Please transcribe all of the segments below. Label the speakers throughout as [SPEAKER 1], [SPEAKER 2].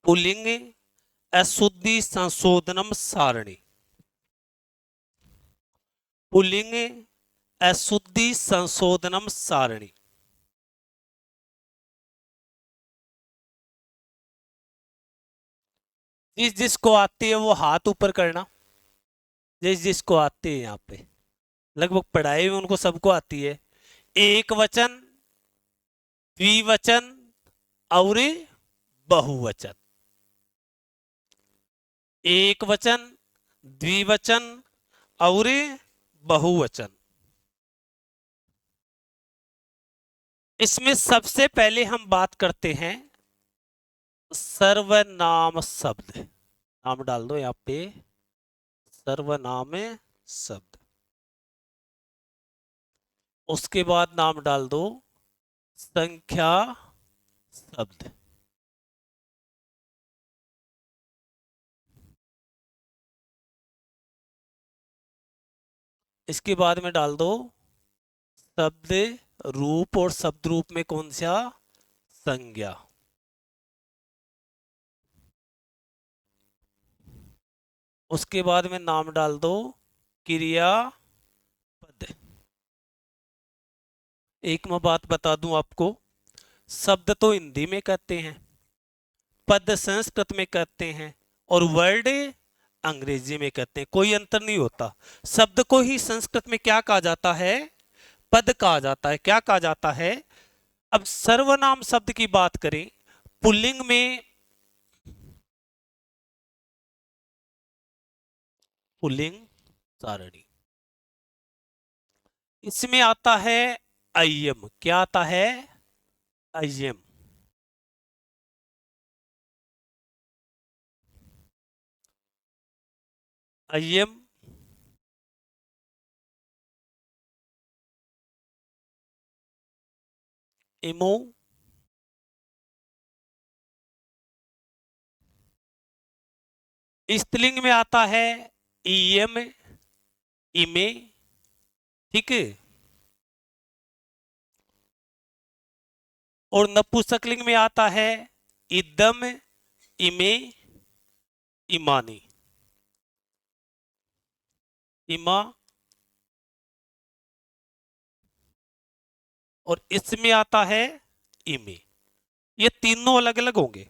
[SPEAKER 1] Pulling अशुद्धि संशोधनम सारणी। Pulling अशुद्धि संशोधनम सारणी। जिस जिसको आती है वो हाथ ऊपर करना, जिस जिसको आती है। यहाँ पे लगभग पढ़ाई में उनको सबको आती है। एक वचन, द्विवचन और बहुवचन। एक वचन, द्विवचन और बहुवचन। इसमें सबसे पहले हम बात करते हैं सर्वनाम शब्द। नाम डाल दो यहाँ पे, सर्वनाम शब्द। उसके बाद नाम डाल दो संख्या शब्द। इसके बाद में डाल दो शब्द रूप, और शब्द रूप में कौन सा? संज्ञा। उसके बाद में नाम डाल दो क्रियापद। एक मैं बात बता दूं आपको, शब्द तो हिंदी में कहते हैं, पद संस्कृत में कहते हैं, और वर्ड अंग्रेजी में कहते हैं। कोई अंतर नहीं होता। शब्द को ही संस्कृत में क्या कहा जाता है? पद कहा जाता है। क्या कहा जाता है? अब सर्वनाम शब्द की बात करें, पुल्लिंग में, पुल्लिंग सारणी, इसमें आता है अय्यम। क्या आता है? अय्यम। अय्यम, इमो, स्त्रीलिंग में आता है इयम, इमे। ठीक है। और नपुंसकलिंग में आता है इदम, इमे, इमानी, इमा। और इसमें आता है इमे। ये तीनों अलग अलग होंगे,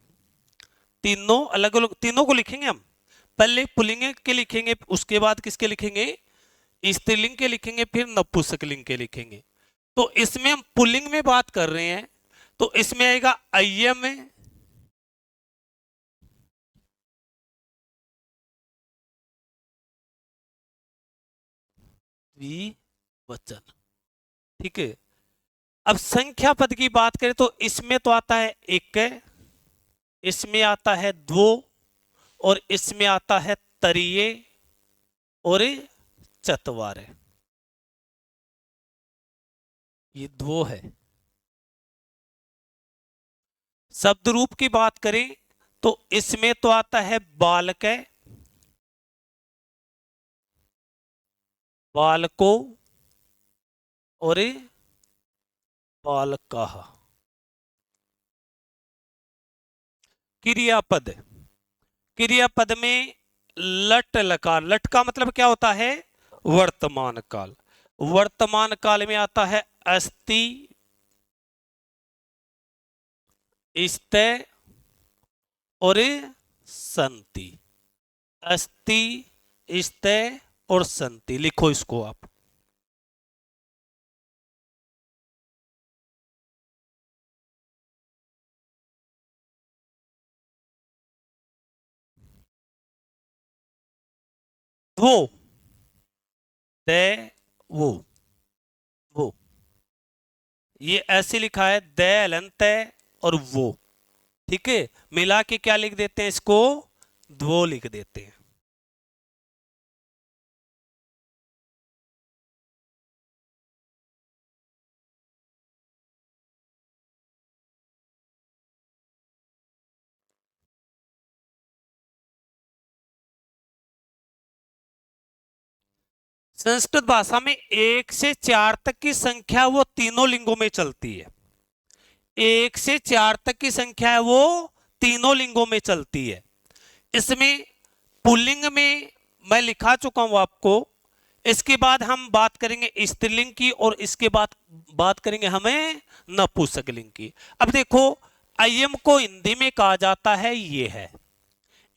[SPEAKER 1] तीनों अलग अलग। तीनों को लिखेंगे हम, पहले पुल्लिंग के लिखेंगे, उसके बाद किसके लिखेंगे? स्त्रीलिंग के लिखेंगे, फिर नपुंसकलिंग के लिखेंगे। तो इसमें हम पुल्लिंग में बात कर रहे हैं, तो इसमें आएगा अय्यम, द्विवचन। ठीक है। अब संख्या पद की बात करें तो इसमें तो आता है एक, इसमें आता है दो, और इसमें आता है तरिये और चतवारे। ये दो है। शब्द रूप की बात करें तो इसमें तो आता है बालक, बालको और बालका। क्रियापद, क्रियापद में लट लकार। लट का मतलब क्या होता है? वर्तमान काल। वर्तमान काल में आता है अस्ति, स्ते और संति। अस्ति, स्ते और संति। लिखो इसको आप। वो, ते, वो ये ऐसे लिखा है, द अलंत और वो। ठीक है। मिला के क्या लिख देते हैं? इसको ध्वो लिख देते हैं। संस्कृत भाषा में 1 से 4 तक की संख्या वो तीनों लिंगों में चलती है। 1 से 4 तक की संख्या है वो तीनों लिंगों में चलती है। इसमें पुल्लिंग में मैं लिखा चुका हूं आपको। इसके बाद हम बात करेंगे स्त्रीलिंग की और इसके बाद बात करेंगे हमें नपुंसकलिंग की। अब देखो, अयम को हिंदी में कहा जाता है ये है,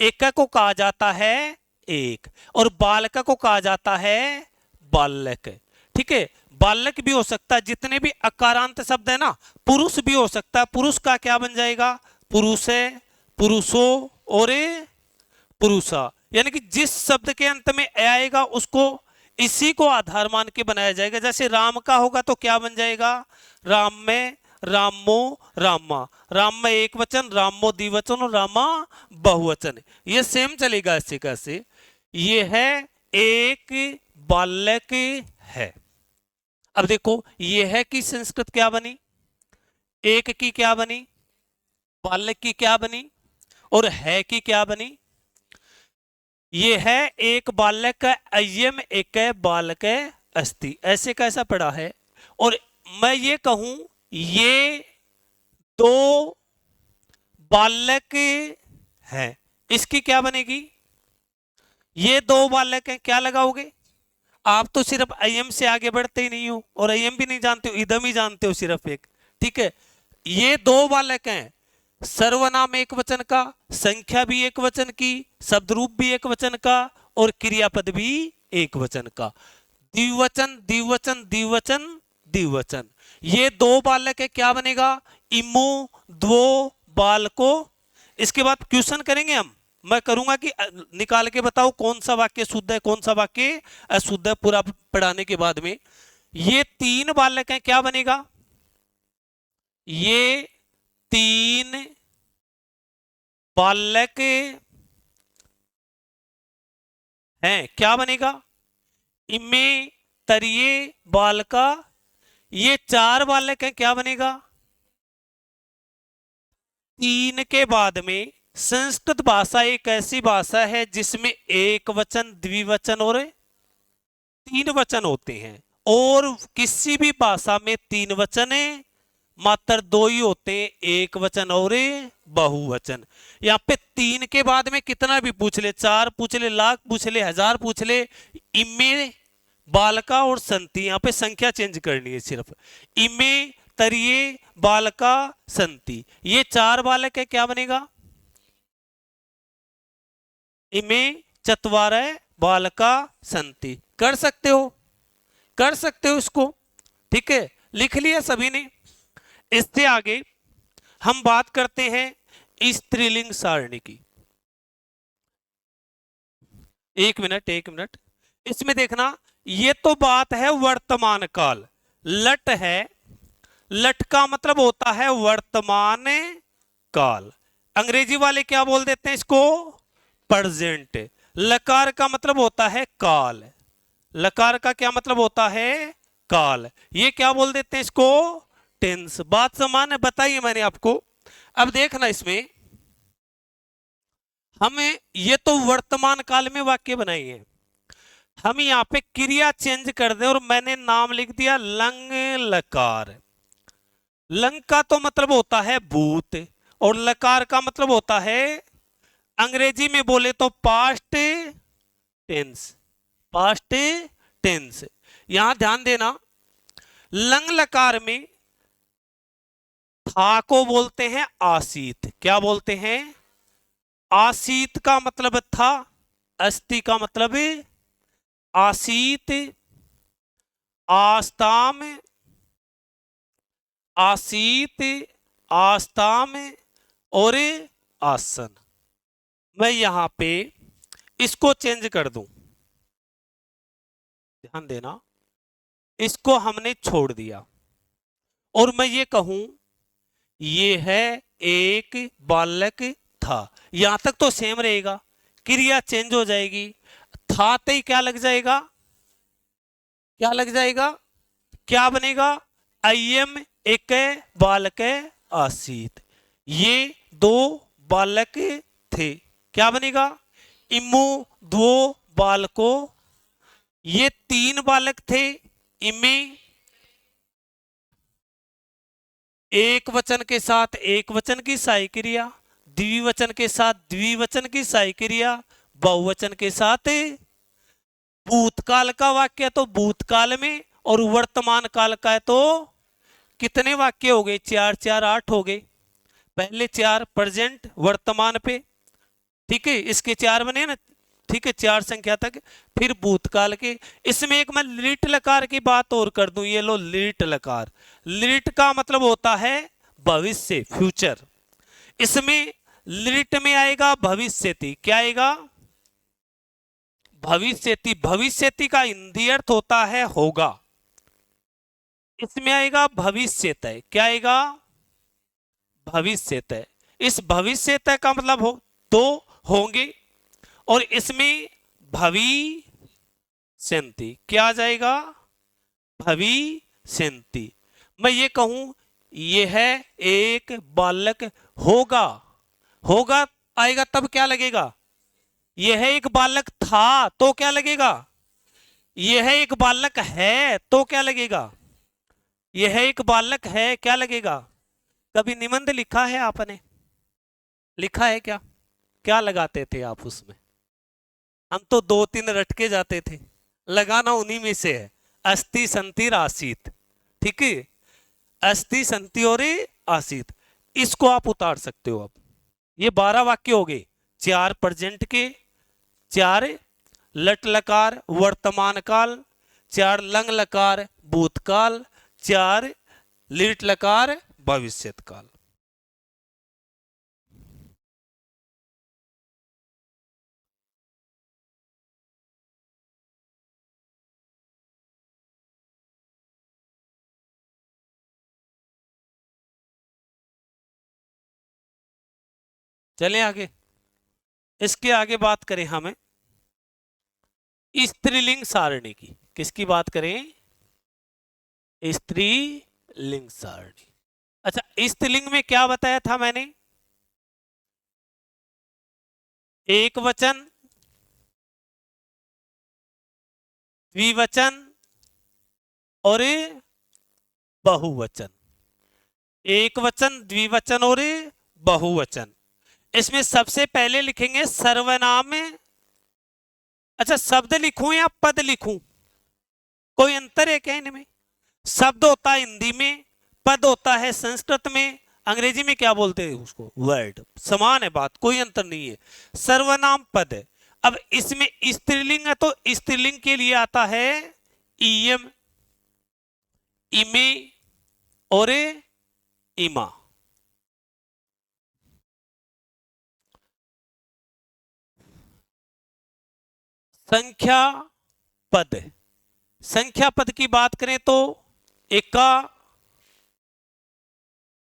[SPEAKER 1] एक को कहा जाता है एक, और बालक को कहा जाता है बालक। ठीक है, बालक भी हो सकता है, जितने भी अकारांत शब्द है ना, पुरुष भी हो सकता है। पुरुष का क्या बन जाएगा, पुरुष है, पुरुषो और पुरुषा, यानी कि जिस शब्द के अंत में ए आएगा उसको इसी को आधार मान के बनाया जाएगा। जैसे राम का होगा तो क्या बन जाएगा, राम में रामो रामा, राम में एक वचन, रामो द्विवचन और रामा बहुवचन। ये सेम चलेगा ऐसे कैसे। ये है एक बालक है। अब देखो, ये है की संस्कृत क्या बनी, एक की क्या बनी, बालक की क्या बनी, और है की क्या बनी। ये है एक बालक अयम एक बालक अस्ति, ऐसे कैसा पड़ा है। और मैं ये कहूं ये दो बालक हैं, इसकी क्या बनेगी, ये दो बालक हैं, क्या लगाओगे आप। तो सिर्फ अयम से आगे बढ़ते ही नहीं हो और अयम भी नहीं जानते हो, इदम ही जानते हो सिर्फ एक। ठीक है, ये दो बालक हैं, सर्वनाम एक वचन का, संख्या भी एक वचन की, शब्द रूप भी एक वचन का, और क्रियापद भी एक वचन का। द्विवचन द्विवचन द्विवचन द्विवचन, ये दो बालक है, क्या बनेगा, इमो द्वो बालको। इसके बाद क्वेश्चन करेंगे हम, मैं करूंगा कि निकाल के बताओ कौन सा वाक्य शुद्ध है कौन सा वाक्य अशुद्ध है, पूरा पढ़ाने के बाद में। ये तीन बालक हैं, क्या बनेगा, ये तीन बालक हैं, क्या बनेगा, इनमें तरिये बालका। ये चार बालक हैं, क्या बनेगा, तीन के बाद में। संस्कृत भाषा एक ऐसी भाषा है जिसमें एक वचन द्विवचन और तीन वचन होते हैं, और किसी भी भाषा में तीन वचन है मात्र दो ही होते हैं, एक वचन और बहुवचन। यहाँ पे तीन के बाद में कितना भी पूछ ले, चार पूछ ले, लाख पूछ ले, हजार पूछ ले, इमे बालका और संति, यहाँ पे संख्या चेंज करनी है सिर्फ, इमे तरिये बालका संति। ये चार बालक है, क्या बनेगा, इमे चत्वार बालका संति। कर सकते हो, कर सकते हो इसको। ठीक है, लिख लिया सभी ने। इससे आगे हम बात करते हैं स्त्रीलिंग सारणी की। एक मिनट, इसमें देखना, ये तो बात है वर्तमान काल, लट है, लट का मतलब होता है वर्तमान काल। अंग्रेजी वाले क्या बोल देते हैं इसको, प्रेजेंट। लकार का मतलब होता है काल, लकार का क्या मतलब होता है, काल। ये क्या बोल देते हैं इसको, टेंस। बात समान है, बताइए मैंने आपको। अब देखना, इसमें हमें ये तो वर्तमान काल में वाक्य बनाई है, हम यहाँ पे क्रिया चेंज कर दें और मैंने नाम लिख दिया लंग लकार। लंग का तो मतलब होता है भूत, और लकार का मतलब होता है, अंग्रेजी में बोले तो पास्ट टेंस, पास्ट टेंस। यहां ध्यान देना, लंग लकार में था को बोलते हैं आसीत, क्या बोलते हैं, आसीत का मतलब था, अस्ति का मतलब आसीत, आस्ताम, आसीत, आस्ताम और आसन। मैं यहां पे इसको चेंज कर दूं, ध्यान देना, इसको हमने छोड़ दिया और मैं ये कहूं ये है एक बालक था, यहां तक तो सेम रहेगा, क्रिया चेंज हो जाएगी, था ते ही क्या लग जाएगा, क्या लग जाएगा, क्या बनेगा, अयम एक बालक आसीत। ये दो बालक थे, क्या बनेगा, इमु दो बालको। ये तीन बालक थे, इमे एक वचन के साथ एक वचन की सहायक क्रिया, द्विवचन के साथ द्विवचन की सहायक क्रिया, बहुवचन के साथ भूतकाल का वाक्य है तो भूतकाल में, और वर्तमान काल का है तो कितने वाक्य हो गए? 4 4 8 हो गए। पहले 4 प्रेजेंट वर्तमान पे, ठीक है, इसके 4 बने ना, ठीक है, 4 संख्या तक। फिर भूतकाल के, इसमें एक मैं लिट लकार की बात और कर दूं, ये लो लिट लकार। लिट का मतलब होता है भविष्य, फ्यूचर। इसमें लिट में आएगा भविष्यति। क्या आएगा? भविष्यति। भविष्यति का हिंदी अर्थ होता है होगा। इसमें आएगा भविष्यतः। क्या आएगा? भविष्यतः। इस भविष्यतः का मतलब हो तो होंगे, और इसमें भविष्यन्ति। क्या आ जाएगा? भविष्यन्ति। मैं ये कहूं यह एक बालक होगा, होगा आएगा तब क्या लगेगा? यह एक बालक था तो क्या लगेगा? यह एक बालक है तो क्या लगेगा? यह एक बालक है, क्या लगेगा? कभी निबंध लिखा है आपने? लिखा है क्या? क्या लगाते थे आप उसमें? हम तो 2-3 रटके जाते थे, लगाना उन्हीं में से है। अस्ति संति आसीत, ठीक है, अस्ति संति और आसीत, इसको आप उतार सकते हो। अब ये 12 वाक्य हो गए, 4 प्रेजेंट के, 4 लट लकार वर्तमान काल, 4 लंग लकार भूतकाल, 4 लिट लकार भविष्यत काल। चलें आगे। इसके आगे बात करें हमें स्त्रीलिंग सारणी की। किसकी बात करें? स्त्रीलिंग सारणी। अच्छा, स्त्रीलिंग में क्या बताया था मैंने? एक वचन, द्विवचन और बहुवचन। एक वचन, द्विवचन और बहुवचन। इसमें सबसे पहले लिखेंगे सर्वनाम। अच्छा, शब्द लिखूं या पद लिखूं? कोई अंतर है क्या इनमें? शब्द होता है हिंदी में, पद होता है संस्कृत में, अंग्रेजी में क्या बोलते हैं उसको? वर्ड। समान है बात, कोई अंतर नहीं है। सर्वनाम पद है। अब इसमें स्त्रीलिंग है तो स्त्रीलिंग के लिए आता है इयम, इमे और इमा। संख्या पद। संख्या पद की बात करें तो एका,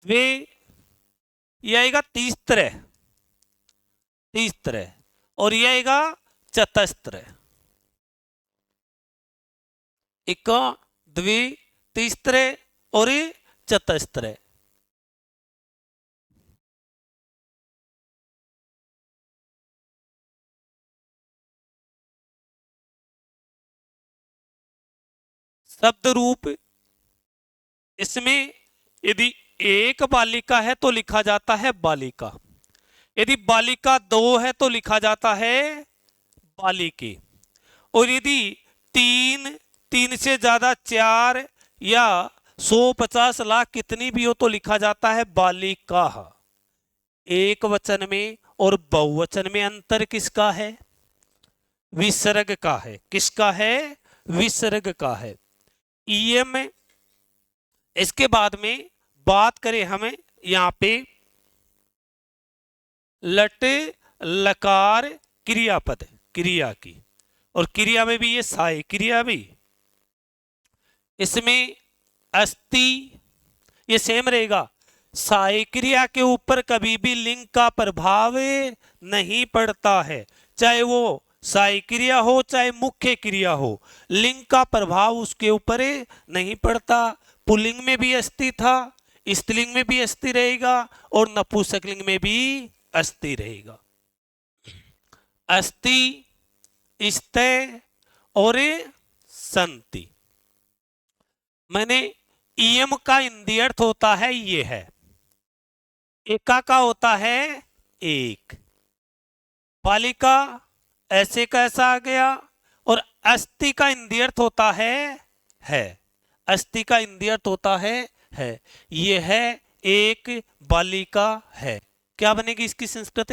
[SPEAKER 1] द्वे, यह आएगा तीसरे, तीसरे, और यह आएगा चतस्त्र। एका, द्वे, तीसरे और चतस्त्र। शब्द रूप, इसमें यदि एक बालिका है तो लिखा जाता है बालिका, यदि बालिका 2 है तो लिखा जाता है बालिके, और यदि 3, 3 से ज्यादा 4 या 150 लाख कितनी भी हो तो लिखा जाता है बालिका। एक वचन में और बहुवचन में अंतर किसका है? विसर्ग का है। किसका है? विसर्ग का है। ईएम। इसके बाद में बात करें हमें यहां पे लट लकार क्रियापद, क्रिया की, और क्रिया में भी ये सहायक क्रिया भी, इसमें अस्ति ये सेम रहेगा। सहायक क्रिया के ऊपर कभी भी लिंग का प्रभाव नहीं पड़ता है, चाहे वो सहायक क्रिया हो चाहे मुख्य क्रिया हो, लिंग का प्रभाव उसके ऊपर नहीं पड़ता। पुल्लिंग में भी अस्ति था, स्त्रीलिंग में भी अस्ति रहेगा, और नपुंसकलिंग में भी अस्ति रहेगा। अस्ति, स्ते और संति। मैंने इयम का हिंदी अर्थ होता है ये है। एका का होता है एक। बालिका ऐसे कैसा आ गया, और अस्ति का हिंदी अर्थ होता है। अस्ति का हिंदी अर्थ होता है। ये है एक बालिका है। क्या बनेगी इसकी संस्कृत?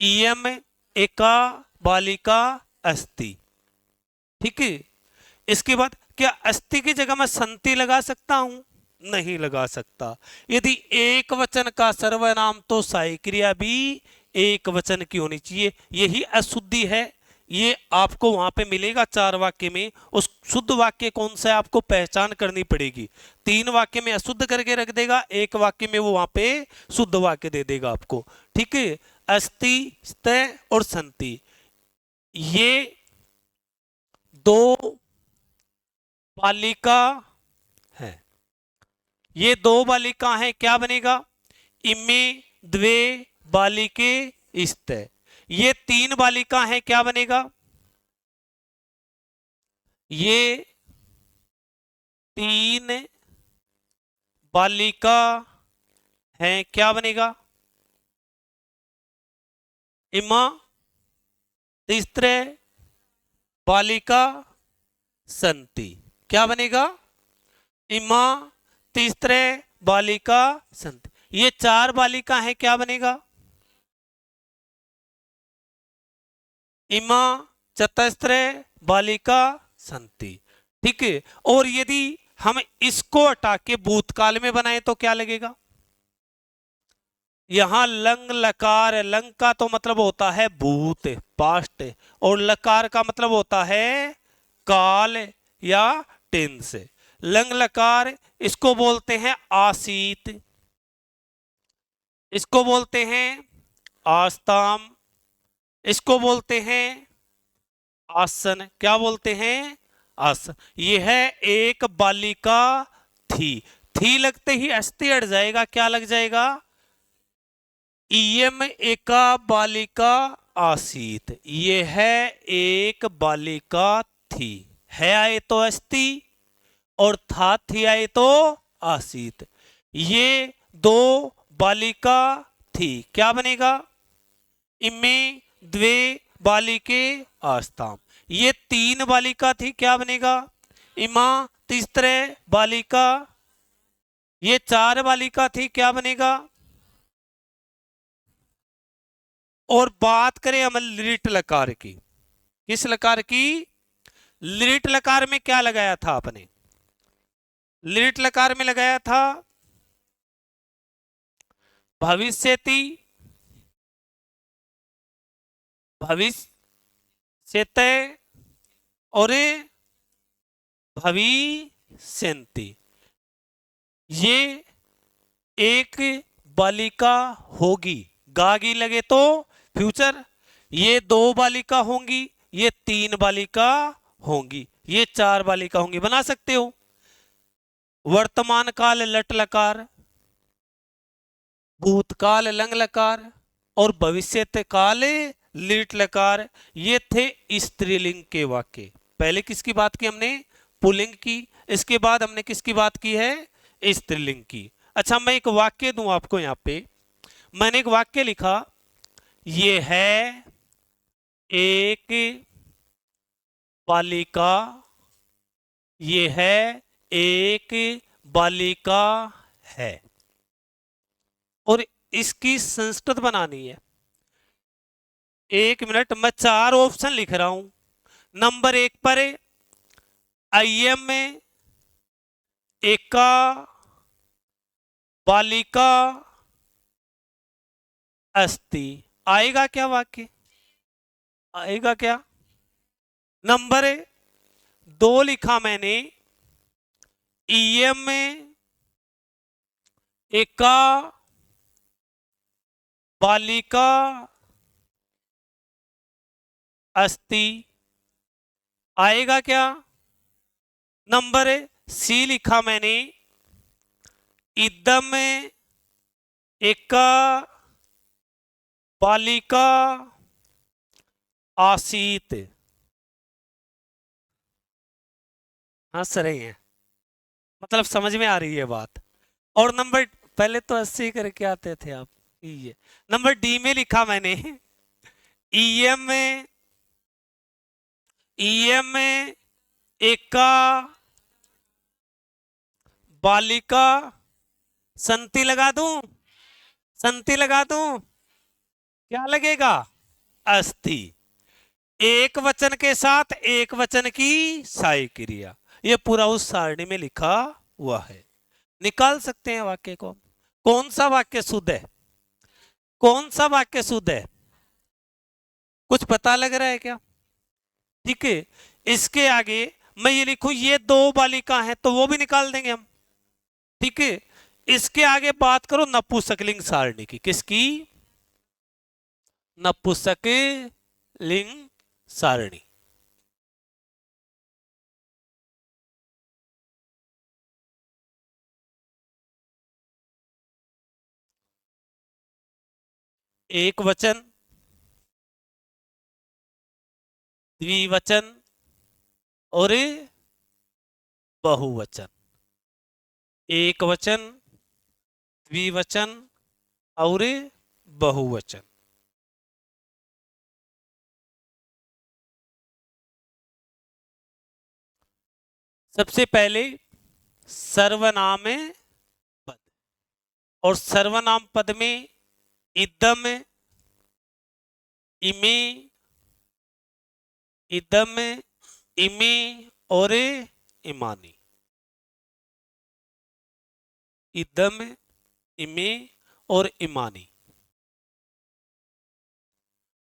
[SPEAKER 1] इयम एका बालिका अस्ति। ठीक है। इसके बाद क्या अस्ति की जगह मैं संति लगा सकता हूं? नहीं लगा सकता। यदि एक वचन का सर्वनाम तो सहायक क्रिया भी एक वचन की होनी चाहिए। यही अशुद्धि है। ये आपको वहां पे मिलेगा 4 वाक्य में। उस शुद्ध वाक्य कौन सा है आपको पहचान करनी पड़ेगी। 3 वाक्य में अशुद्ध करके रख देगा, एक वाक्य में वो वहां पे शुद्ध वाक्य दे देगा आपको। ठीक है। अस्ति, स्तः और संति, ये दो बालिका है। ये दो बालिका हैं। क्या बनेगा? इमे द्वे बालिके स्तः। ये 3 बालिका हैं। क्या बनेगा? ये 3 बालिका हैं। क्या बनेगा? इमा तीसरे बालिका संति। क्या बनेगा? इमा तीसरे बालिका संति। ये 4 बालिका हैं। क्या बनेगा? इमा चतस्रे बालिका संति। ठीक है। और यदि हम इसको हटा के भूतकाल में बनाए तो क्या लगेगा? यहां लंग लकार, लंग का तो मतलब होता है भूत, पास्ट, और लकार का मतलब होता है काल या टेंस। लंग लकार, इसको बोलते हैं आसीत, इसको बोलते हैं आस्ताम, इसको बोलते हैं आसन। क्या बोलते हैं? आसन। यह है एक बालिका थी लगते ही अस्ति अड़ जाएगा। क्या लग जाएगा? इयम एका बालिका आसीत। ये है एक बालिका थी। है आए तो अस्ति, और थी आए तो आसीत। ये 2 बालिका थी। क्या बनेगा? इमे द्वे बालिके आस्ताम। ये 3 बालिका थी। क्या बनेगा? इमा तीसरे बालिका। ये 4 बालिका थी। क्या बनेगा? और बात करें हम लिट लकार की। किस लकार की? लिट लकार में क्या लगाया था आपने? लिट लकार में लगाया था भविष्यति, भविष्यत और भविष्यन्ति। ये एक बालिका होगी। गागी लगे तो फ्यूचर। ये 2 बालिका होंगी, ये 3 बालिका होंगी, ये 4 बालिका होंगी। बना सकते हो। वर्तमान काल लट लकार, भूतकाल लंग लकार, और भविष्यत काल लिट लकार। ये थे स्त्रीलिंग के वाक्य। पहले किसकी बात की हमने? पुल्लिंग की। इसके बाद हमने किसकी बात की है? स्त्रीलिंग की। अच्छा, मैं एक वाक्य दूं आपको। यहां पे मैंने एक वाक्य लिखा, ये है एक बालिका, ये है एक बालिका है, और इसकी संस्कृत बनानी है। 1 मिनट, मैं 4 ऑप्शन लिख रहा हूं। नंबर 1 पर आईएम में एका बालिका अस्ति। आएगा क्या वाक्य? आएगा क्या? नंबर 2 लिखा मैंने, ईएम में एका बालिका अस्ति। आएगा क्या? नंबर सी लिखा मैंने, इदम में एका बालिका आसीत। हंस रहे हैं, मतलब समझ में आ रही है बात। और नंबर, पहले तो 80 करके आते थे आप। ये नंबर डी में लिखा मैंने, ईएम में, ईएम में एका बालिका, संति लगा दूं, संति लगा दूं, क्या लगेगा? अस्थि। एक वचन के साथ एक वचन की साई क्रिया, ये पूरा उस सारणी में लिखा हुआ है। निकाल सकते हैं वाक्य को। कौन सा वाक्य शुद्ध है? कौन सा वाक्य शुद्ध है? कुछ पता लग रहा है क्या? ठीक है, इसके आगे मैं ये लिखूं ये दो बालिका हैं, तो वो भी निकाल देंगे हम। ठीक है, इसके आगे बात करो नपुंसकलिंग सारणी की। किसकी? नपुंसकलिंग सारणी। एक वचन, द्विवचन और बहुवचन। एक वचन, द्विवचन और बहुवचन। सबसे पहले सर्वनाम पद, और सर्वनाम पद में इदम, इमे, इदम, इमे और इमानी। इदम, इमे और इमानी।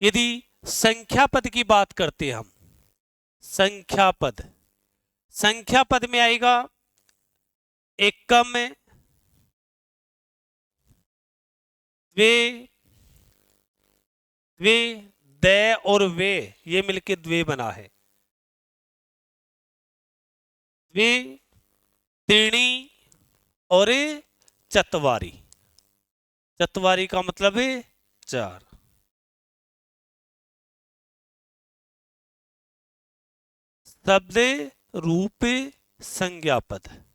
[SPEAKER 1] यदि संख्या पद की बात करते हैं हम, संख्या पद, संख्या पद में आएगा एकम, द्वे, द्वे, दे और वे, ये मिलके द्वे बना है। द्वे, त्रीणी और चतवारी। चतवारी का मतलब है चार। शब्द रूप संज्ञा पद,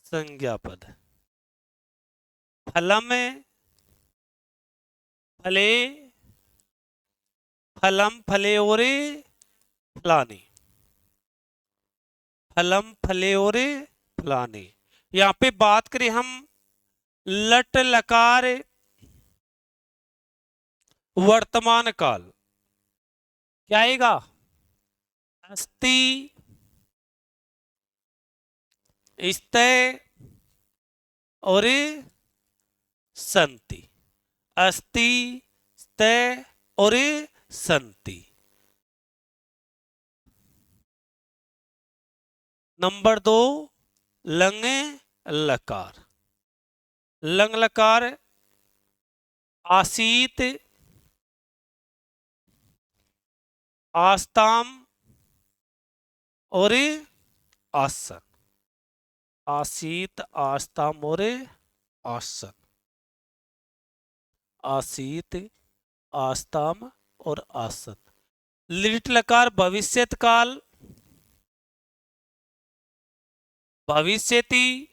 [SPEAKER 1] संज्ञा पद। फलम, फले, फलम, फले और फलानी। फलम, फले और फलानी। यहां पे बात करें हम लट लकार वर्तमान काल, क्या आएगा? अस्ति, स्तय और संति। अस्ति, स्तय और संति। नंबर दो लंग लकार। लंग लकार आसीत, आस्ताम और आसन। आसीत, आस्ताम और आसन। आसीत, आस्ताम और आसन। लिट लकार भविष्यत काल, भविष्यति,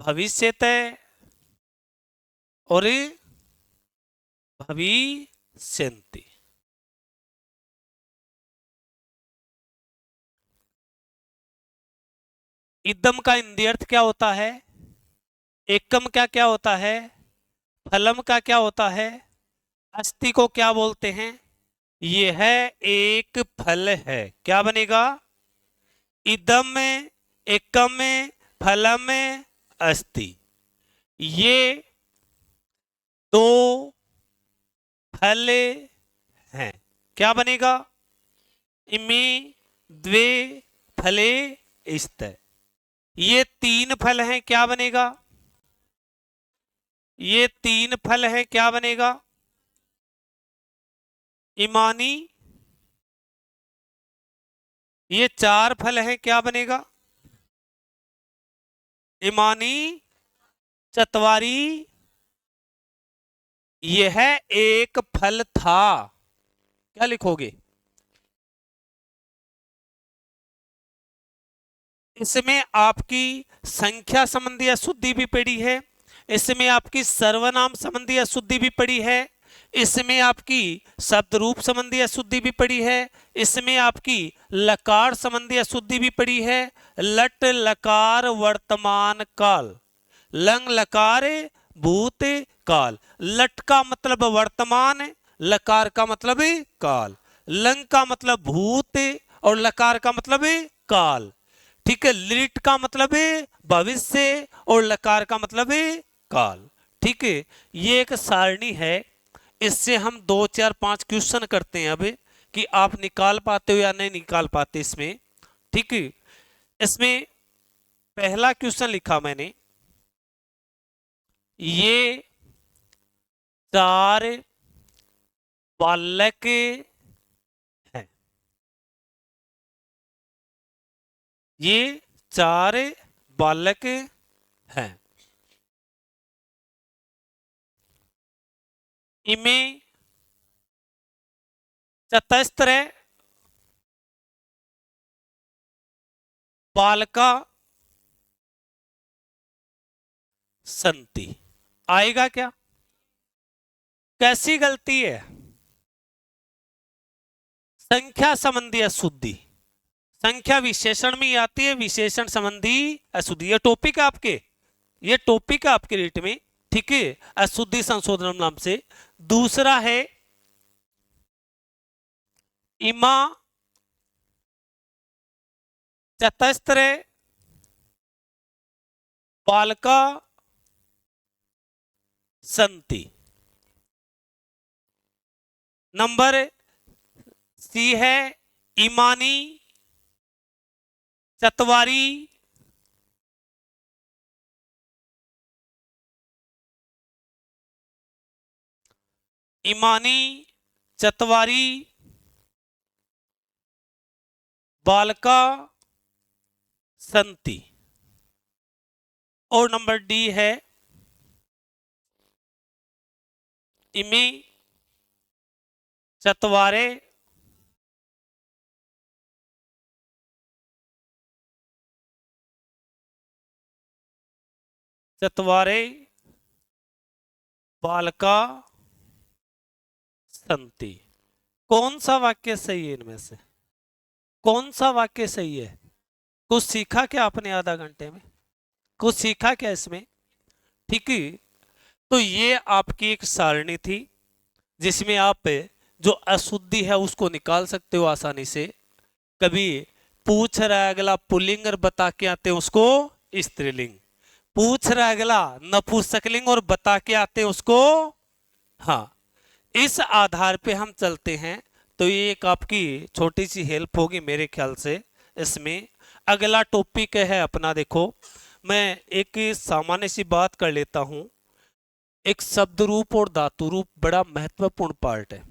[SPEAKER 1] भविष्यते और भविष्यन्ति। इदम का हिंदी अर्थ क्या होता है? एकम का क्या होता है? फलम का क्या होता है? अस्थि को क्या बोलते हैं? यह एक फल है। क्या बनेगा? इदम में, एकम में, फलम में, अस्थि। ये दो फल हैं। क्या बनेगा? इमे, द्वे, फले, स्तय। ये तीन फल हैं, क्या बनेगा? ये तीन फल हैं, क्या बनेगा? इमानी। ये चार फल हैं, क्या बनेगा? इमानी, चतवारी। यह एक फल था। क्या लिखोगे? इसमें आपकी संख्या संबंधी अशुद्धि भी पड़ी है, इसमें आपकी सर्वनाम संबंधी अशुद्धि भी पड़ी है, इसमें आपकी शब्द रूप संबंधी अशुद्धि भी पड़ी है, इसमें आपकी लकार संबंधी अशुद्धि भी पड़ी है। लट लकार वर्तमान काल, लंग लकार भूत काल। लट का मतलब वर्तमान, लकार का मतलब काल, लंग का मतलब भूत और लकार का मतलब काल। ठीक है, लिट का मतलब है भविष्य और लकार का मतलब है काल। ठीक है, ये एक सारणी है, इससे हम 2 4 5 क्वेश्चन करते हैं अब कि आप निकाल पाते हो या नहीं निकाल पाते इसमें। ठीक है, इसमें पहला क्वेश्चन लिखा मैंने, ये 4 बालक हैं, ये 4 बालक हैं, इनमें चतस्त्र बालका संति। आएगा क्या? कैसी गलती है? संख्या संबंधी अशुद्धि, संख्या विशेषण में आती है, विशेषण संबंधी अशुद्धि। ये टॉपिक है आपके, ये टॉपिक है आपके रीट में। ठीक है, अशुद्धि संशोधन नाम से। दूसरा है इमा चतस्त्र बालका संति। नंबर सी है इमानी चतवारी इमानी चतवारी बालका संति। और नंबर डी है इमे चतवारे चतवारे बालका संति। कौन सा वाक्य सही है इनमें से? कौन सा वाक्य सही है? कुछ सीखा क्या आपने आधा घंटे में? कुछ सीखा क्या इसमें? ठीक है, तो ये आपकी एक सारणी थी जिसमें आप जो अशुद्धि है उसको निकाल सकते हो आसानी से। कभी पूछ रहा है अगला पुल्लिंग और बता के आते हैं उसको स्त्रीलिंग, पूछ रहा है अगला नपुंसकलिंग और बता के आते हैं उसको। हाँ, इस आधार पे हम चलते हैं, तो ये एक आपकी छोटी सी हेल्प होगी मेरे ख्याल से इसमें। अगला टॉपिक है अपना, देखो मैं एक सामान्य सी बात कर लेता हूं। एक शब्द रूप और धातु रूप बड़ा महत्वपूर्ण पार्ट है।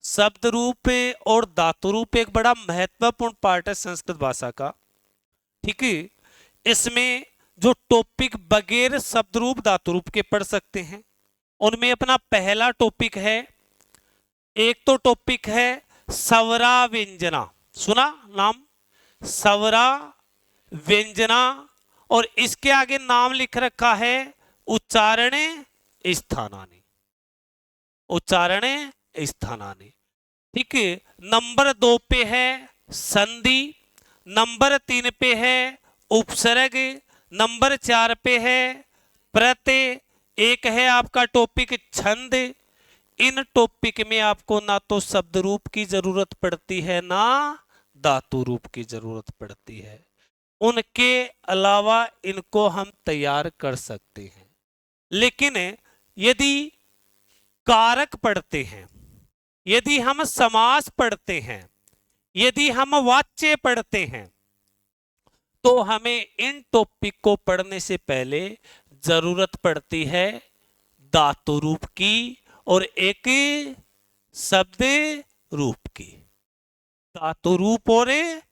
[SPEAKER 1] शब्द रूप और धातु रूप एक बड़ा महत्वपूर्ण पार्ट है संस्कृत भाषा का। ठीक है, इसमें जो टॉपिक बगैर शब्द रूप धातु रूप के पढ़ सकते हैं, उनमें अपना पहला टॉपिक है, एक तो टॉपिक है स्वरा व्यंजना। सुना नाम? स्वरा व्यंजना, और इसके आगे नाम लिख रखा है उच्चारण स्थानानि, उच्चारण स्थानानि। ठीक है, नंबर 2 पे है संधि, नंबर 3 पे है उपसर्ग, नंबर 4 पे है प्रत्यय, एक है आपका टॉपिक छंद। इन टॉपिक में आपको ना तो शब्द रूप की जरूरत पड़ती है ना धातु रूप की जरूरत पड़ती है, उनके अलावा इनको हम तैयार कर सकते हैं। लेकिन यदि कारक पढ़ते हैं, यदि हम समास पढ़ते हैं, यदि हम वाच्य पढ़ते हैं, तो हमें इन टॉपिक को पढ़ने से पहले जरूरत पड़ती है धातु रूप की और एक शब्द रूप की। धातु रूप और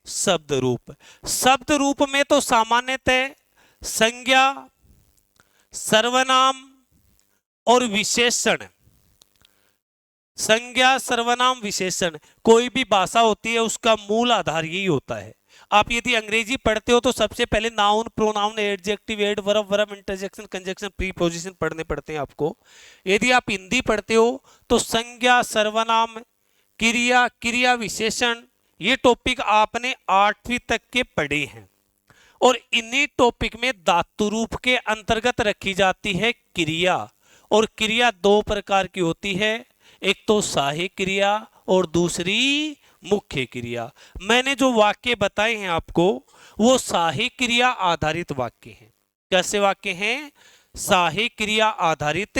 [SPEAKER 1] शब्द रूप। शब्द रूप में तो सामान्यतः संज्ञा, सर्वनाम और विशेषण, संज्ञा सर्वनाम विशेषण, कोई भी भाषा होती है उसका मूल आधार यही होता है आप यदि अंग्रेजी पढ़ते हो तो सबसे पहले noun, pronoun, adjective, ad, verb, verb interjection, conjunction, preposition पढ़ने पड़ते हैं आपको। यदि आप हिंदी पढ़ते हो तो संज्ञा, सर्वनाम, क्रिया, क्रिया विशेषण, ये टॉपिक आपने 8वीं तक के पढ़े हैं। और इन्हीं टॉपिक में धातु रूप के अंतर्गत रखी जाती है क्रिया। और क्रिया दो प्रकार की होती है, एक तो सहायक क्रिया और दूसरी मुख्य क्रिया। मैंने जो वाक्य बताए हैं आपको वो सहायक क्रिया आधारित वाक्य हैं। कैसे वाक्य हैं? सहायक क्रिया आधारित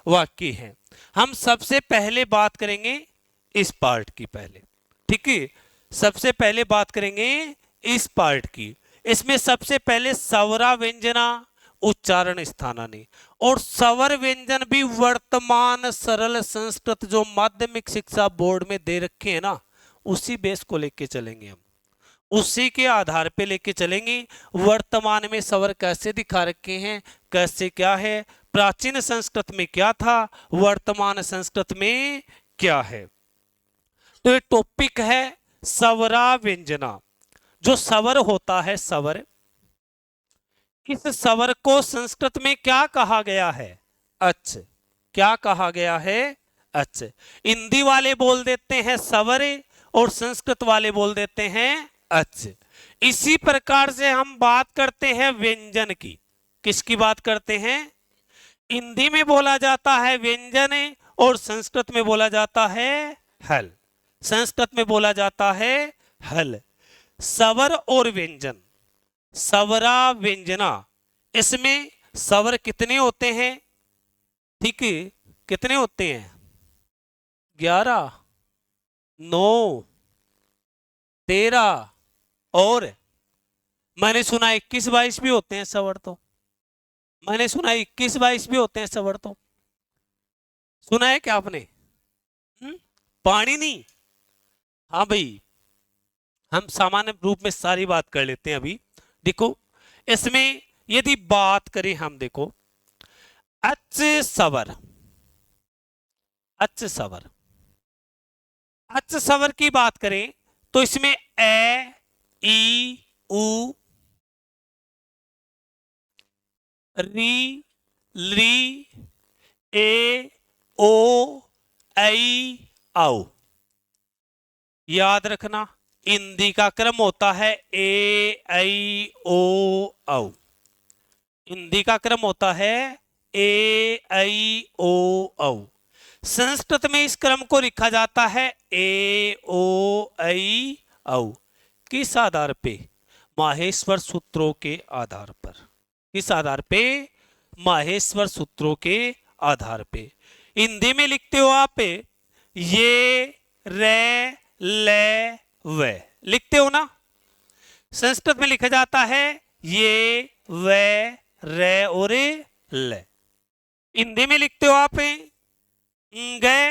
[SPEAKER 1] वाक्य हैं। हम सबसे पहले बात करेंगे इस पार्ट की पहले, ठीक है? सबसे पहले बात करेंगे इस पार्ट की। इसमें सबसे पहले स्वरा व्यंजना उच्चारण स्थानानी, और स्वर व्यंजन भी वर्तमान सरल संस्कृत जो माध्यमिक शिक्षा बोर्ड में दे रखे हैं ना, उसी बेस को लेके चलेंगे हम, उसी के आधार पे लेके चलेंगे। वर्तमान में स्वर कैसे दिखा रखे हैं, कैसे क्या है, प्राचीन संस्कृत में क्या था, वर्तमान संस्कृत में क्या है। तो ये टॉपिक है स्वरा व्यंजना। जो स्वर होता है, स्वर, इस स्वर को संस्कृत में क्या कहा गया है? अच। क्या कहा गया है? अच। हिंदी वाले बोल देते हैं स्वर और संस्कृत वाले बोल देते हैं अच। इसी प्रकार से हम बात करते हैं व्यंजन की। किसकी बात करते हैं? हिंदी में बोला जाता है व्यंजन और संस्कृत में बोला जाता है हल। संस्कृत में बोला जाता है हल। स्वर और व्यंजन, स्वरा व्यंजना, इसमें स्वर कितने होते हैं? ठीक है, कितने होते हैं? 11, 9, 13 और मैंने सुना 21-22 भी होते हैं स्वर। तो मैंने सुना 21-22 भी होते हैं स्वर। तो सुना है क्या आपने? पाणिनि। हाँ भाई, हम सामान्य रूप में सारी बात कर लेते हैं अभी। देखो, इसमें यदि बात करें हम, देखो, अच स्वर, अच स्वर, अच स्वर की बात करें तो इसमें ए, ई, उ, री, ली, ए, ओ, ऐ, औ। याद रखना, हिंदी का क्रम होता है ए, ऐ, ओ, औ। हिंदी का क्रम होता है ए, ऐ, ओ, औ। संस्कृत में इस क्रम को लिखा जाता है ए, ओ, ऐ, औ। किस आधार पे? माहेश्वर सूत्रों के आधार पर। किस आधार पे? माहेश्वर सूत्रों के आधार पे। हिंदी में लिखते हो आप ये, रे, ले, वे, लिखते हो ना? संस्कृत में लिखा जाता है ये, वे, रे और ले। हिंदी में लिखते हो आप गे,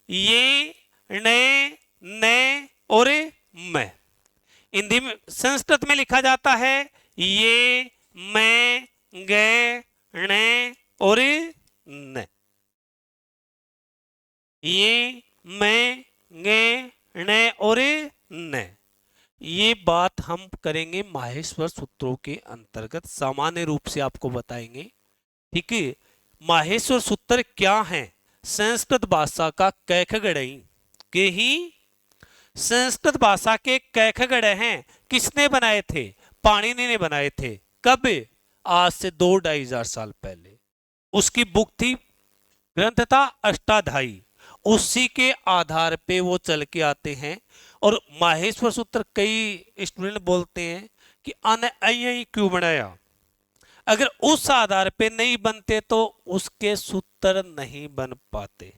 [SPEAKER 1] ये, ने, ने और मैं। हिंदी में, संस्कृत में लिखा जाता है ये, मैं, गे, ने और ने। ये, मैं, गे, ने और ने। ये बात हम करेंगे माहेश्वर सूत्रों के अंतर्गत, सामान्य रूप से आपको बताएंगे, ठीक है? माहेश्वर सूत्र क्या है? संस्कृत भाषा का कैखगढ़ई के ही, संस्कृत भाषा के कैखगढ़ हैं। किसने बनाए थे? पाणिनि ने बनाए थे। कब? आज से 2-2.5 साल पहले। उसकी बुक थी, ग्रंथ था अष्टाध्यायी। उसी के आधार पे वो चल के आते हैं। और माहेश्वर सूत्र, कई स्टूडेंट बोलते हैं कि अन क्यों बनाया? अगर उस आधार पे नहीं बनते तो उसके सूत्र नहीं बन पाते।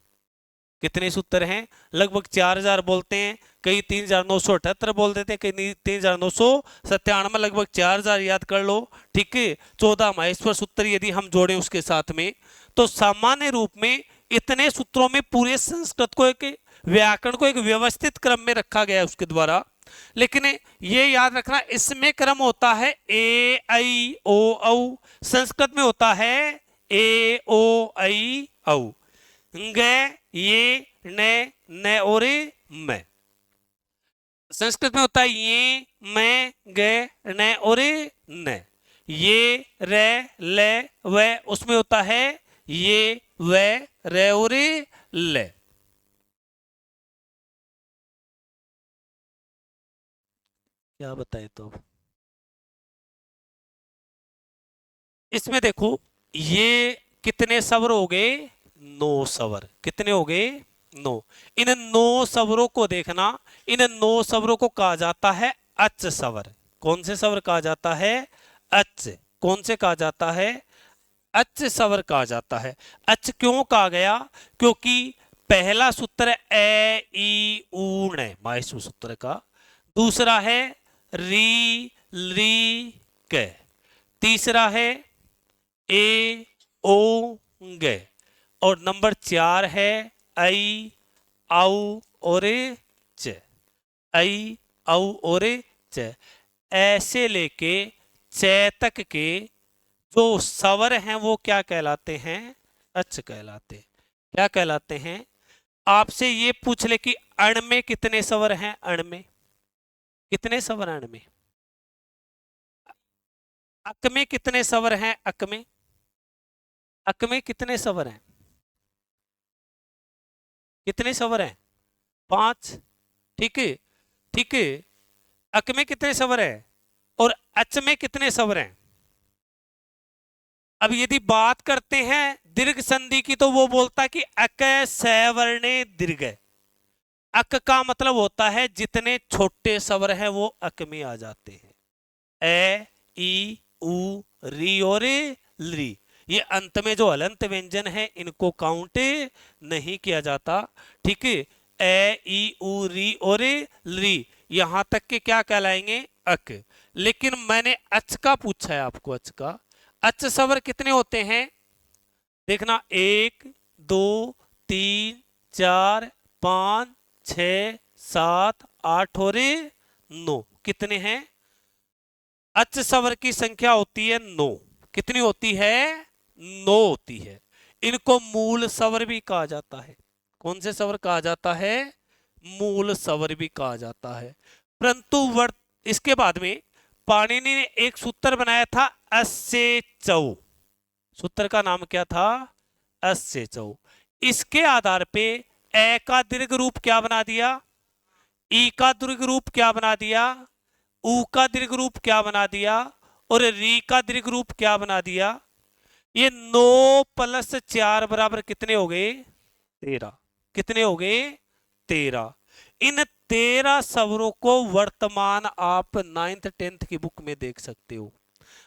[SPEAKER 1] कितने सूत्र हैं? लगभग 4000 बोलते हैं, कई 3978 बोल देते हैं, कई 3997, लगभग 4000 याद कर लो, ठीक है? 14 माहेश्वर सूत्र यदि हम जोड़ें उसके साथ में, तो सामान्य रूप में इतने सूत्रों में पूरे संस्कृत को, एक व्याकरण को एक व्यवस्थित क्रम में रखा गया है उसके द्वारा। लेकिन ये याद रखना, इसमें क्रम होता है ए, ऐ, ओ, औ। संस्कृत में होता है ए, ओ, ऐ, औ। गे, ये, ने और मैं। संस्कृत में होता है ये, मैं, गे, न और न। ये, रे, ले, वे, उसमें होता है ये, वे, रे और ले। क्या बताए तो अब? इसमें देखो, ये कितने स्वर हो गए? 9 स्वर। कितने हो गए? 9। इन 9 स्वरों को देखना, इन 9 स्वरों को कहा जाता है अच स्वर। कौन से स्वर कहा जाता है? अच। कौन से कहा जाता है? अच स्वर कहा जाता है। अच क्यों कहा गया? क्योंकि पहला सूत्र ए ई ऊण है, माइसू सूत्र का। दूसरा है री ली क। तीसरा है ए ओ ग। और नंबर 4 है आई आउ और च। आई आउ और च। ऐसे लेके च तक के जो स्वर हैं वो क्या कहलाते हैं? अच कहलाते हैं। क्या कहलाते हैं? आपसे ये पूछ ले कि अण में कितने स्वर हैं? अण में कितने स्वर? अण में। अक में कितने स्वर हैं? अक में। अक में कितने स्वर हैं? कितने स्वर हैं? 5। ठीक है, ठीक है। अक में कितने स्वर है? और अच में कितने स्वर हैं? अब यदि बात करते हैं दीर्घ संधि की, तो वो बोलता है कि अक सवर्णे दीर्घ। अक का मतलब होता है जितने छोटे स्वर हैं वो अक में आ जाते हैं। ए ई उ री और ली। ये अंत में जो हलंत व्यंजन है इनको काउंट नहीं किया जाता। ठीक है, ए ई उ री और ली यहां तक के क्या कहलाएंगे? अक। लेकिन मैंने अच का पूछा है आपको। अच का, अच स्वर कितने होते हैं? देखना, 1 2 3 4 5 6 7 8 और 9। कितने हैं? अच स्वर की संख्या होती है 9। कितनी होती है? 9 होती है। इनको मूल स्वर भी कहा जाता है। कौन से स्वर कहा जाता है? मूल स्वर भी कहा जाता है। परंतु वर्त इसके बाद में पाणिनि ने एक सूत्र बनाया था अस्य चौ। सूत्र का नाम क्या था? अस्य चौ। इसके आधार पे ए का दीर्घ रूप क्या बना दिया? ई का दीर्घ रूप क्या बना दिया? ऊ का दीर्घ रूप क्या बना दिया? और री का दीर्घ रूप क्या बना दिया? ये 9 प्लस 4 बराबर कितने हो गए? 13। कितने हो गए? 13। इन 13 स्वरों को वर्तमान आप 9th 10th की बुक में देख सकते हो।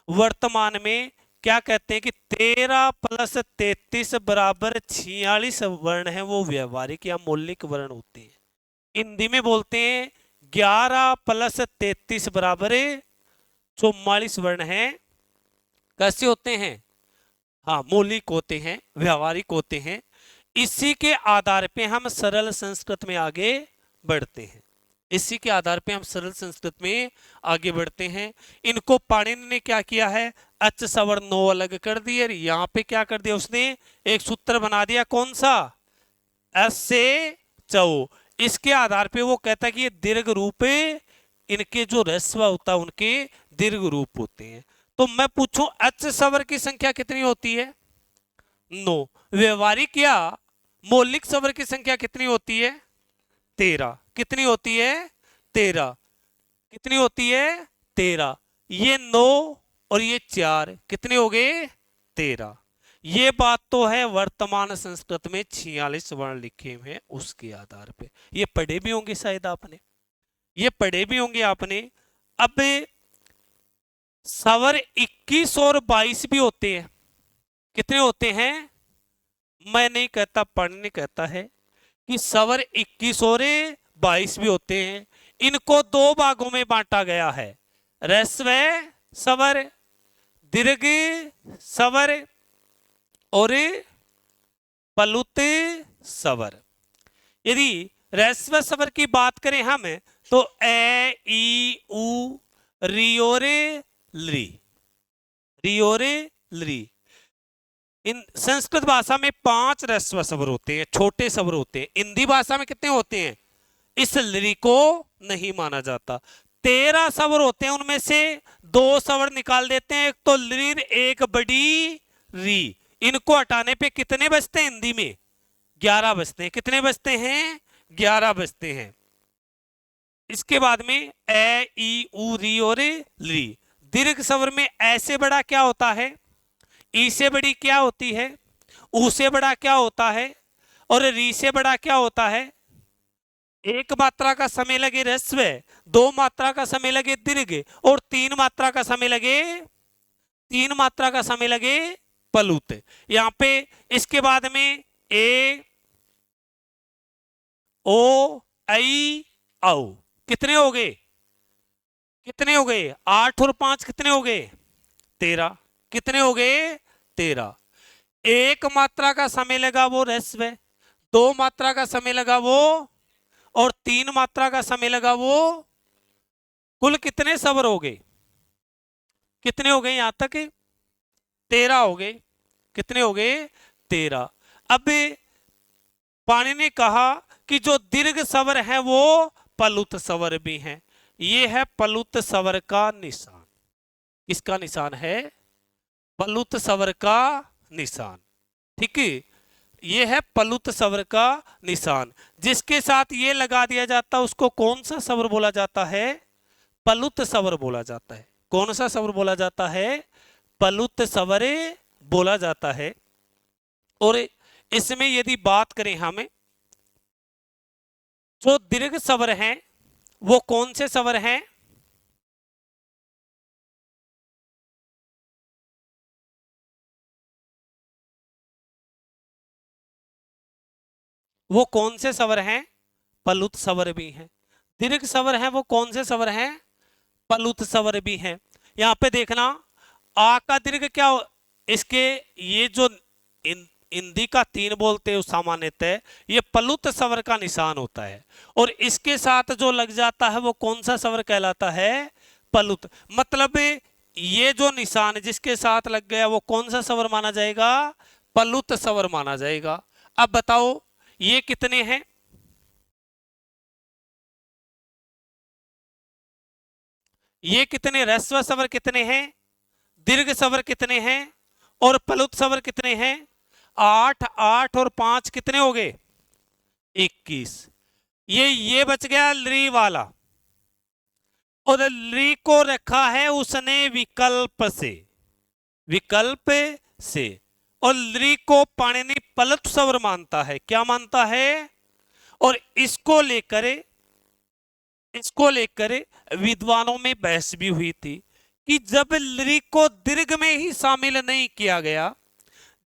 [SPEAKER 1] वर्तमान में क्या कहते हैं कि 13 प्लस 33 बराबर 46 वर्ण है, वो व्यवहारिक या मौलिक वर्ण होते हैं। हिंदी में बोलते हैं 11 प्लस 33 बराबर 44 वर्ण है। कैसे होते हैं? हाँ, मौलिक होते हैं, व्यवहारिक होते हैं। इसी के आधार पे हम सरल संस्कृत में आगे बढ़ते हैं। इसी के आधार पे हम सरल संस्कृत में आगे बढ़ते हैं। इनको पाणिनि ने क्या किया है? अच स्वर 9 अलग कर दिए। यहां पे क्या कर दिया उसने? एक सूत्र बना दिया। कौन सा? अस से चौ। इसके आधार पे वो कहता है कि ये दीर्घ रूप, इनके जो ह्रस्व होता है उनके दीर्घ रूप होते हैं। तो मैं पूछूं अच स्वर की संख्या कितनी होती है? 9। व्यवहारिक या मौलिक स्वर की संख्या कितनी होती है? 13। कितनी होती है? 13। कितनी होती है? 13। ये 9 और ये 4 कितने हो गए? 13। ये बात तो है वर्तमान संस्कृत में 46 वर्ण लिखे हुए हैं उसके आधार पे। ये पढ़े भी होंगे शायद आपने, ये पढ़े भी होंगे आपने। अब स्वर 21 और 22 भी होते हैं। कितने होते हैं? मैं नहीं कहता, पढ़ने कहता है कि स्वर 21 और 22 भी होते हैं। इनको 2 भागों में बांटा गया है, ह्रस्व स्वर, दीर्घ स्वर और प्लुत स्वर। यदि ह्रस्व स्वर की बात करें हम, तो ए ई उ री और ली। री और ली। इन संस्कृत भाषा में 5 ह्रस्व स्वर होते हैं, छोटे स्वर होते हैं। हिंदी भाषा में कितने होते हैं? इस लरी को नहीं माना जाता। 13 स्वर होते हैं, उनमें से 2 स्वर निकाल देते हैं, एक तो लीर एक बड़ी री। इनको हटाने पे कितने बचते हैं हिंदी में? 11 बचते हैं। कितने बचते हैं? 11 बचते हैं। इसके बाद में ए ई उ री और ली। दीर्घ स्वर में ए से बड़ा क्या होता है? ई से बड़ी क्या होती है? ऊ से बड़ा क्या होता है? और री से बड़ा क्या होता है? एक मात्रा का समय लगे ह्रस्व, 2 मात्रा का समय लगे दीर्घ, और 3 मात्रा का समय लगे प्लुत। यहां पे इसके बाद में ए ओ आई औ कितने हो गए? 8 और 5 कितने हो गए? 13। कितने हो गए? 13। एक मात्रा का समय लगा वो ह्रस्व, 2 मात्रा का समय लगा वो, और 3 मात्रा का समय लगा वो। कुल कितने स्वर हो गए? कितने हो गए? यहां तक 13 हो गए। कितने हो गए? 13। अब पाणिनि ने कहा कि जो दीर्घ स्वर है वो प्लुत स्वर भी हैं। ये है प्लुत स्वर का निशान। इसका निशान है प्लुत स्वर का निशान। ठीक है, ये है प्लुत स्वर का निशान। जिसके साथ ये लगा दिया जाता है उसको कौन सा स्वर बोला जाता है? प्लुत स्वर बोला जाता है। कौन सा स्वर बोला जाता है? प्लुत स्वर बोला जाता है। और इसमें यदि बात करें हमें, जो दीर्घ स्वर हैं वो कौन से स्वर हैं? वो कौन से स्वर हैं? प्लुत स्वर भी हैं। दीर्घ स्वर हैं वो कौन से स्वर हैं? प्लुत स्वर भी हैं। यहां पे देखना, आ का दीर्घ क्या इसके, ये जो हिंदी का 3 बोलते हैं सामान्यतः, ये प्लुत स्वर का निशान होता है। और इसके साथ जो लग जाता है वो कौन सा स्वर कहलाता है? प्लुत। मतलब ये जो निशान जिसके साथ लग गया वो कौन सा स्वर माना जाएगा? प्लुत स्वर माना जाएगा। अब बताओ ये कितने हैं? ये कितने ह्रस्व स्वर कितने हैं? दीर्घ स्वर कितने हैं? और प्लुत स्वर कितने हैं? 8। 8 और 5 कितने हो गए? 21। ये बच गया ली वाला, और ली को रखा है उसने विकल्प से। और ली को पाणिनि प्लुत स्वर मानता है। क्या मानता है? और इसको लेकर विद्वानों में बहस भी हुई थी कि जब ली को दीर्घ में ही शामिल नहीं किया गया,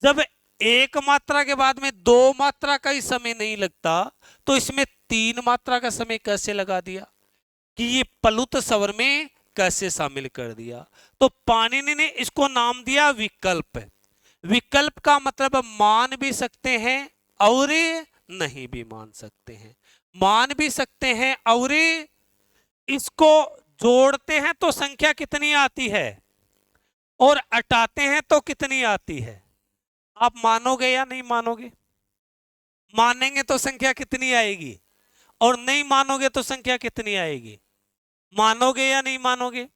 [SPEAKER 1] जब एक मात्रा के बाद में 2 मात्रा का ही समय नहीं लगता, तो इसमें 3 मात्रा का समय कैसे लगा दिया? कि ये प्लुत स्वर में कैसे शामिल कर दिया? तो पाणिनि ने इसको नाम दिया विकल्प। विकल्प का मतलब मान भी सकते हैं और नहीं भी मान सकते हैं। मान भी सकते हैं, और इसको जोड़ते हैं तो संख्या कितनी आती है, और हटाते हैं तो कितनी आती है? आप मानोगे या नहीं मानोगे? मानेंगे तो संख्या कितनी आएगी, और नहीं मानोगे तो संख्या कितनी आएगी? मानोगे या नहीं मानोगे?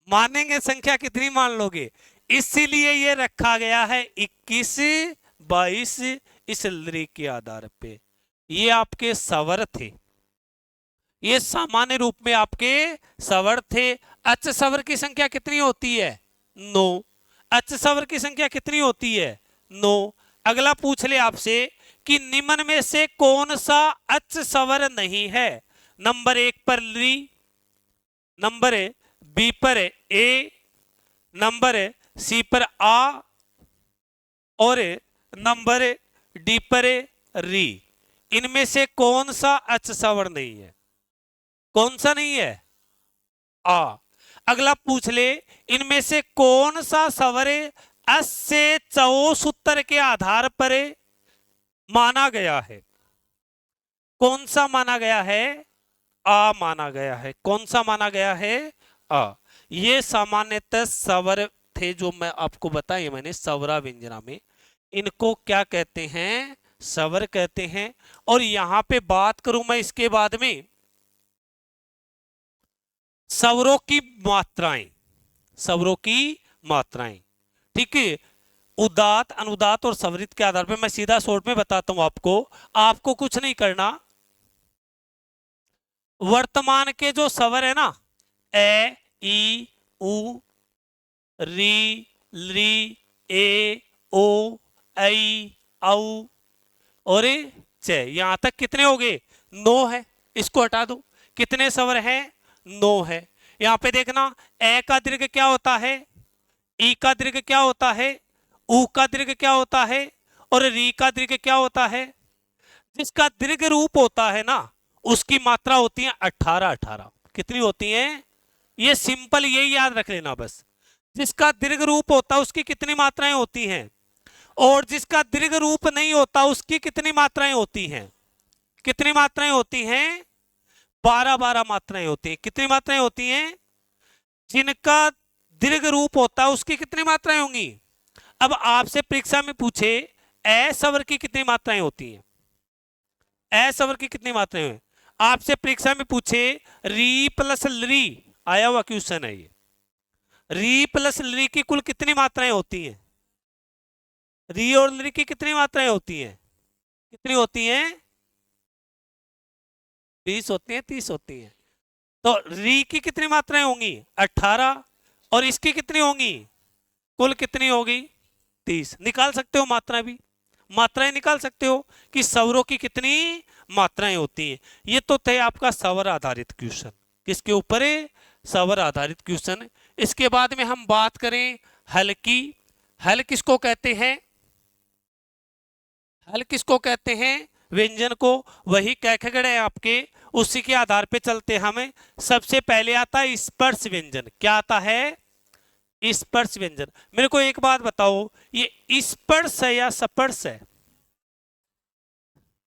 [SPEAKER 1] मानेंगे संख्या कितनी मान लोगे? इसीलिए ये रखा गया है 21, 22 इस लरी के आधार पे। ये आपके स्वर थे, ये सामान्य रूप में आपके स्वर थे। अच स्वर की संख्या कितनी होती है? 9। अच स्वर की संख्या कितनी होती है? 9। अगला पूछ ले आपसे कि निम्न में से कौन सा अच स्वर नहीं है? नंबर 1 पर ली, नंबर बी पर ए, नंबर सी पर आ, और नंबर डी पर री। इनमें से कौन सा अच स्वर नहीं है? कौन सा नहीं है? आ। अगला पूछ ले, इनमें से कौन सा स्वर अस से चौ सूत्र के आधार पर माना गया है? कौन सा माना गया है? आ माना गया है। कौन सा माना गया है? आ। ये सामान्यतः स्वर थे जो मैं आपको बताया, मैंने स्वरा व्यंजना में। इनको क्या कहते हैं? स्वर कहते हैं। और यहां पे बात करूं मैं इसके बाद में स्वरों की मात्राएं, स्वरों की मात्राएं, ठीक है। उदात, अनुदात और स्वरित के आधार पर मैं सीधा शॉर्ट में बताता हूं आपको। आपको कुछ नहीं करना, वर्तमान के जो स्वर है ना, ए, ई, उ, री, ली, ए, ओ, ऐ, औ और च, यहां तक कितने हो गए? 9 है। इसको हटा दो। कितने स्वर हैं? 9 है। यहां पे देखना, ए का दीर्घ क्या होता है, ई का दीर्घ क्या होता है, उ का दीर्घ क्या होता है और री का दीर्घ क्या होता है। जिसका दीर्घ रूप होता है ना, उसकी मात्रा होती है 18 18। कितनी होती है? ये सिंपल, यही याद रख लेना बस। जिसका दीर्घ रूप होता है उसकी कितनी मात्राएं होती हैं, और जिसका दीर्घ रूप नहीं होता उसकी कितनी मात्राएं होती हैं? कितनी मात्राएं होती हैं? 12 12 मात्राएं होती हैं। कितनी मात्राएं होती हैं? जिनका दीर्घ रूप होता है उसकी कितनी मात्राएं होंगी? अब आपसे परीक्षा में पूछे ए स्वर की कितनी मात्राएं होती हैं, ए स्वर की कितनी मात्राएं हैं? आपसे परीक्षा में पूछे री प्लस ली, आया हुआ क्वेश्चन है ये, री प्लस ली की कुल कितनी मात्राएं होती हैं? री और ली की कितनी मात्राएं होती हैं? कितनी होती हैं? 20 होती हैं, 30 होती हैं। तो री की कितनी मात्राएं होंगी? 18। और इसकी कितनी होंगी? कुल कितनी होगी? 30। निकाल सकते हो मात्रा भी, मात्राएं निकाल सकते हो कि स्वरों की कितनी मात्राएं होती हैं। ये तो थे आपका स्वर आधारित क्वेश्चन। किसके ऊपर है? स्वर आधारित क्वेश्चन। इसके बाद में हम बात करें हल की। हल किसको कहते हैं? हल किसको कहते हैं? व्यंजन को। वही कैखगढ़ है आपके, उसी के आधार पे चलते हमें। सबसे पहले आता है स्पर्श व्यंजन। क्या आता है? स्पर्श व्यंजन। मेरे को एक बात बताओ, ये स्पर्श है या स्पर्श है?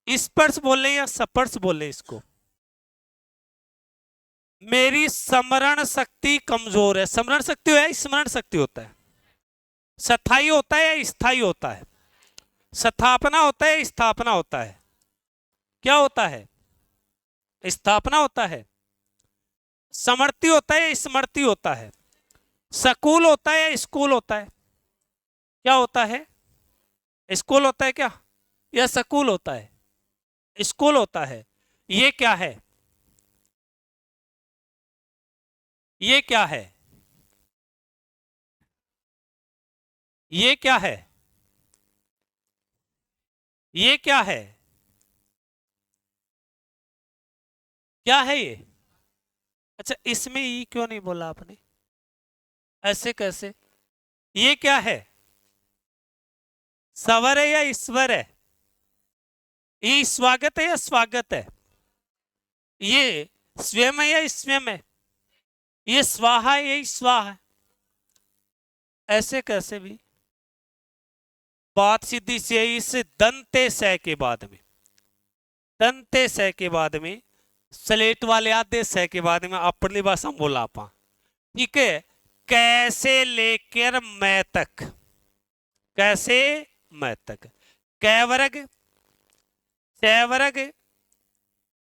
[SPEAKER 1] स्पर्श बोले या स्पर्श बोले इसको? मेरी स्मरण शक्ति कमजोर है। स्मरण शक्ति है, स्मरण शक्ति होता है? स्थाई होता है या स्थाई होता है? स्थापना होता है, स्थापना होता है? क्या होता है? स्थापना होता है। समर्ति होता है या स्मृति होता है? सकूल होता है या स्कूल होता है? क्या होता है? स्कूल होता है क्या, या सकूल होता है? स्कूल होता है। ये क्या है? ये क्या है? ये क्या है? ये क्या है? क्या है ये? अच्छा, इसमें ई क्यों नहीं बोला आपने? ऐसे कैसे? ये क्या है? स्वर है या ईश्वर है? ये स्वागत है या स्वागत है? ये स्वयं है या स्वयं है? ये स्वाहा है या स्वाहा है? ऐसे कैसे भी? बात सीधी सी है। इस दंते स के बाद में, दंते स के बाद में, स्लेट वाले आधे स के बाद में अपनी भाषा में बोला आप, ठीक है। कैसे लेकर मैं तक, कैसे मैं तक, कै वर्ग, च वर्ग,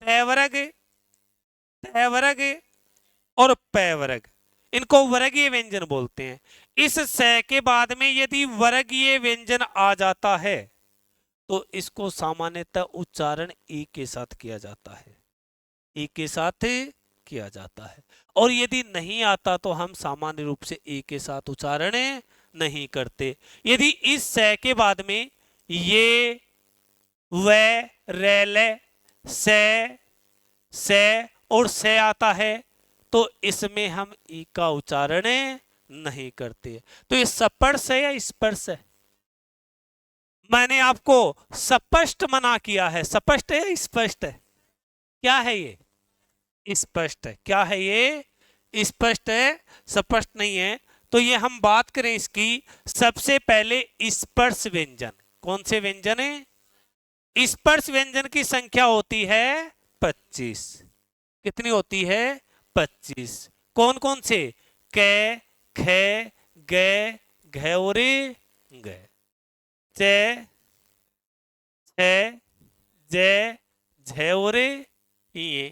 [SPEAKER 1] तै वर्ग, तै वर्ग और पै वर्ग, इनको वर्गीय व्यंजन बोलते हैं। इस स के बाद में यदि वर्गीय व्यंजन आ जाता है तो इसको सामान्यतः उच्चारण ई के साथ किया जाता है, ई के साथ किया जाता है। और यदि नहीं आता तो हम सामान्य रूप से ई के साथ उच्चारण नहीं करते। यदि इस स के बाद में ये, व, रेल, से और से आता है तो इसमें हम ई का उच्चारण नहीं करते। तो ये स्पर्श है या स्पर्श है? मैंने आपको स्पष्ट मना किया है। स्पष्ट है या स्पष्ट है? क्या है ये? स्पष्ट है। क्या है ये? स्पष्ट है, स्पष्ट नहीं है। तो ये हम बात करें इसकी, सबसे पहले स्पर्श व्यंजन। कौन से व्यंजन है? स्पर्श व्यंजन की संख्या होती है 25। कितनी होती है? 25। कौन कौन से? कै, खे, गे, घे और गे, चे, है जे झेवरे ये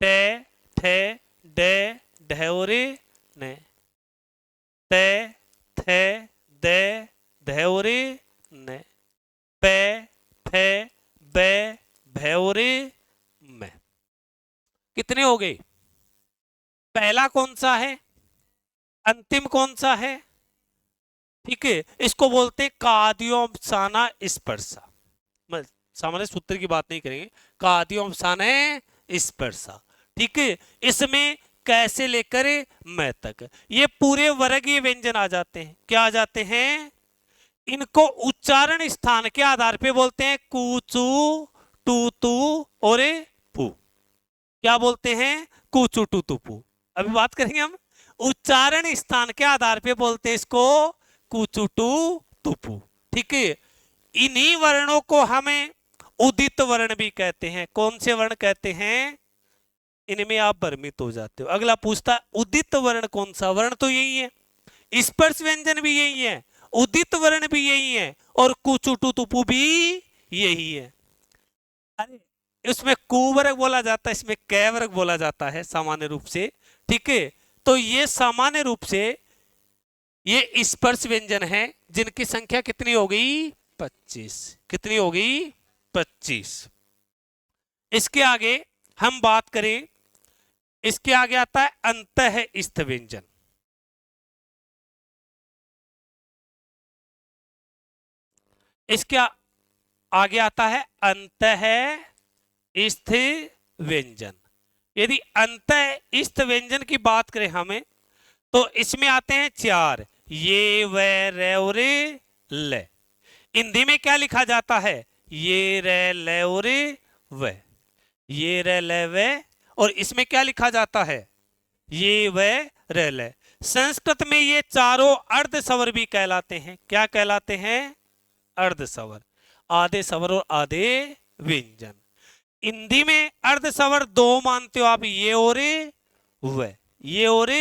[SPEAKER 1] टे थे डे ढेवरे ने ते थे दे धेवरे ने पे फे बे भेवरे में। कितने हो गए? पहला कौन सा है? अंतिम कौन सा है? ठीक है, इसको बोलते हैं काद्योपसाना स्पर्शा। मैं सामान्य सूत्र की बात नहीं करेंगे, काद्योपसाना स्पर्शा। ठीक है, इसमें कैसे लेकर मैं तक ये पूरे वर्गीय व्यंजन आ जाते हैं। क्या आ जाते हैं? इनको उच्चारण स्थान के आधार पे बोलते हैं कूचू, टू तू और पू। क्या बोलते हैं? कूचू टू तू पू। अभी बात करेंगे हम उच्चारण स्थान के आधार पे बोलते हैं इसको कूचू टू तू पू। ठीक है, इन्हीं वर्णों को हमें उदित वर्ण भी कहते हैं। कौन से वर्ण कहते हैं? इनमें आप भ्रमित हो जाते हो। अगला पूछता उदित वर्ण कौन सा? वर्ण तो यही है, स्पर्श व्यंजन भी यही है, उदित वर्ण भी यही है और कुचुटू तुपु भी यही है। अरे इसमें कुवर्ग बोला जाता है, इसमें कै वर्ग बोला जाता है सामान्य रूप से। ठीक है, तो ये सामान्य रूप से ये स्पर्श व्यंजन है जिनकी संख्या कितनी हो गई? 25। कितनी हो गई? 25। इसके आगे हम बात करें, इसके आगे आता है अंतः स्थ व्यंजन। इसके आगे आता है अंतः स्थ व्यंजन। यदि अंतः स्थ व्यंजन की बात करें हमें, तो इसमें आते हैं 4, ये व रे और ले। हिंदी में क्या लिखा जाता है? ये रे ले और व, ये रे ले वे। और इसमें क्या लिखा जाता है? ये व रे ले। संस्कृत में ये चारों अर्ध स्वर भी कहलाते हैं। क्या कहलाते हैं? अर्ध स्वर, आधे स्वर और आधे व्यंजन। हिंदी में अर्ध स्वर 2 मानते हो आप, ये और व, ये और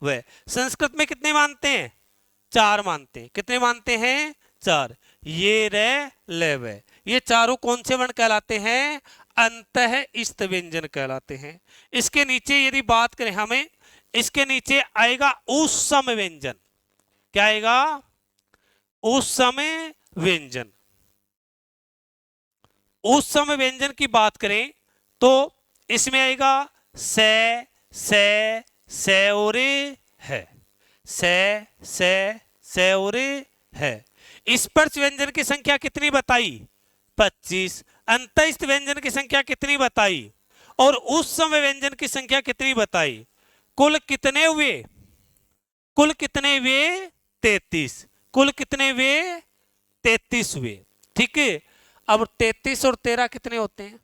[SPEAKER 1] व। संस्कृत में कितने मानते हैं? 4 मानते हैं। कितने मानते हैं? 4। ये रे ले वे, ये चारों कौन से वर्ण कहलाते हैं? अंतः स्थ व्यंजन कहलाते हैं। इसके नीचे यदि बात करें हमें, इसके नीचे आएगा उष्म व्यंजन। क्या आएगा? उष्म व्यंजन। उष्म व्यंजन की बात करें तो इसमें आएगा से और है, से और है। स्पर्श व्यंजन की संख्या कितनी बताई? 25। अंतस्थ व्यंजन की संख्या कितनी बताई? और उष्म व्यंजन की संख्या कितनी बताई? कुल कितने हुए? कुल कितने हुए? 33। कुल कितने हुए? 33 हुए। ठीक है, अब 33 और 13 कितने होते हैं?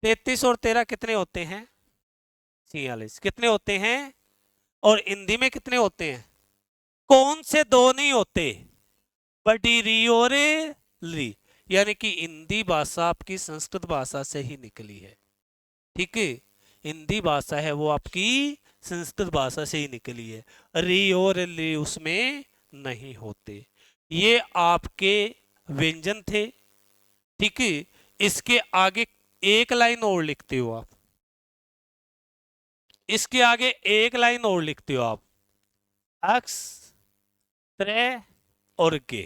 [SPEAKER 1] 33 और 13 कितने होते हैं? 46। कितने होते हैं? और हिंदी में कितने होते हैं? कौन से 2 नहीं होते? बड़ी री और ली। यानी कि हिंदी भाषा आपकी संस्कृत भाषा से ही निकली है। ठीक है, हिंदी भाषा है वो आपकी संस्कृत भाषा से ही निकली है। री और ली उसमें नहीं होते। ये आपके व्यंजन थे। ठीक है, इसके आगे एक लाइन और लिखते हो आप, इसके आगे एक लाइन और लिखते हो आप, अक्स त्रे और गे।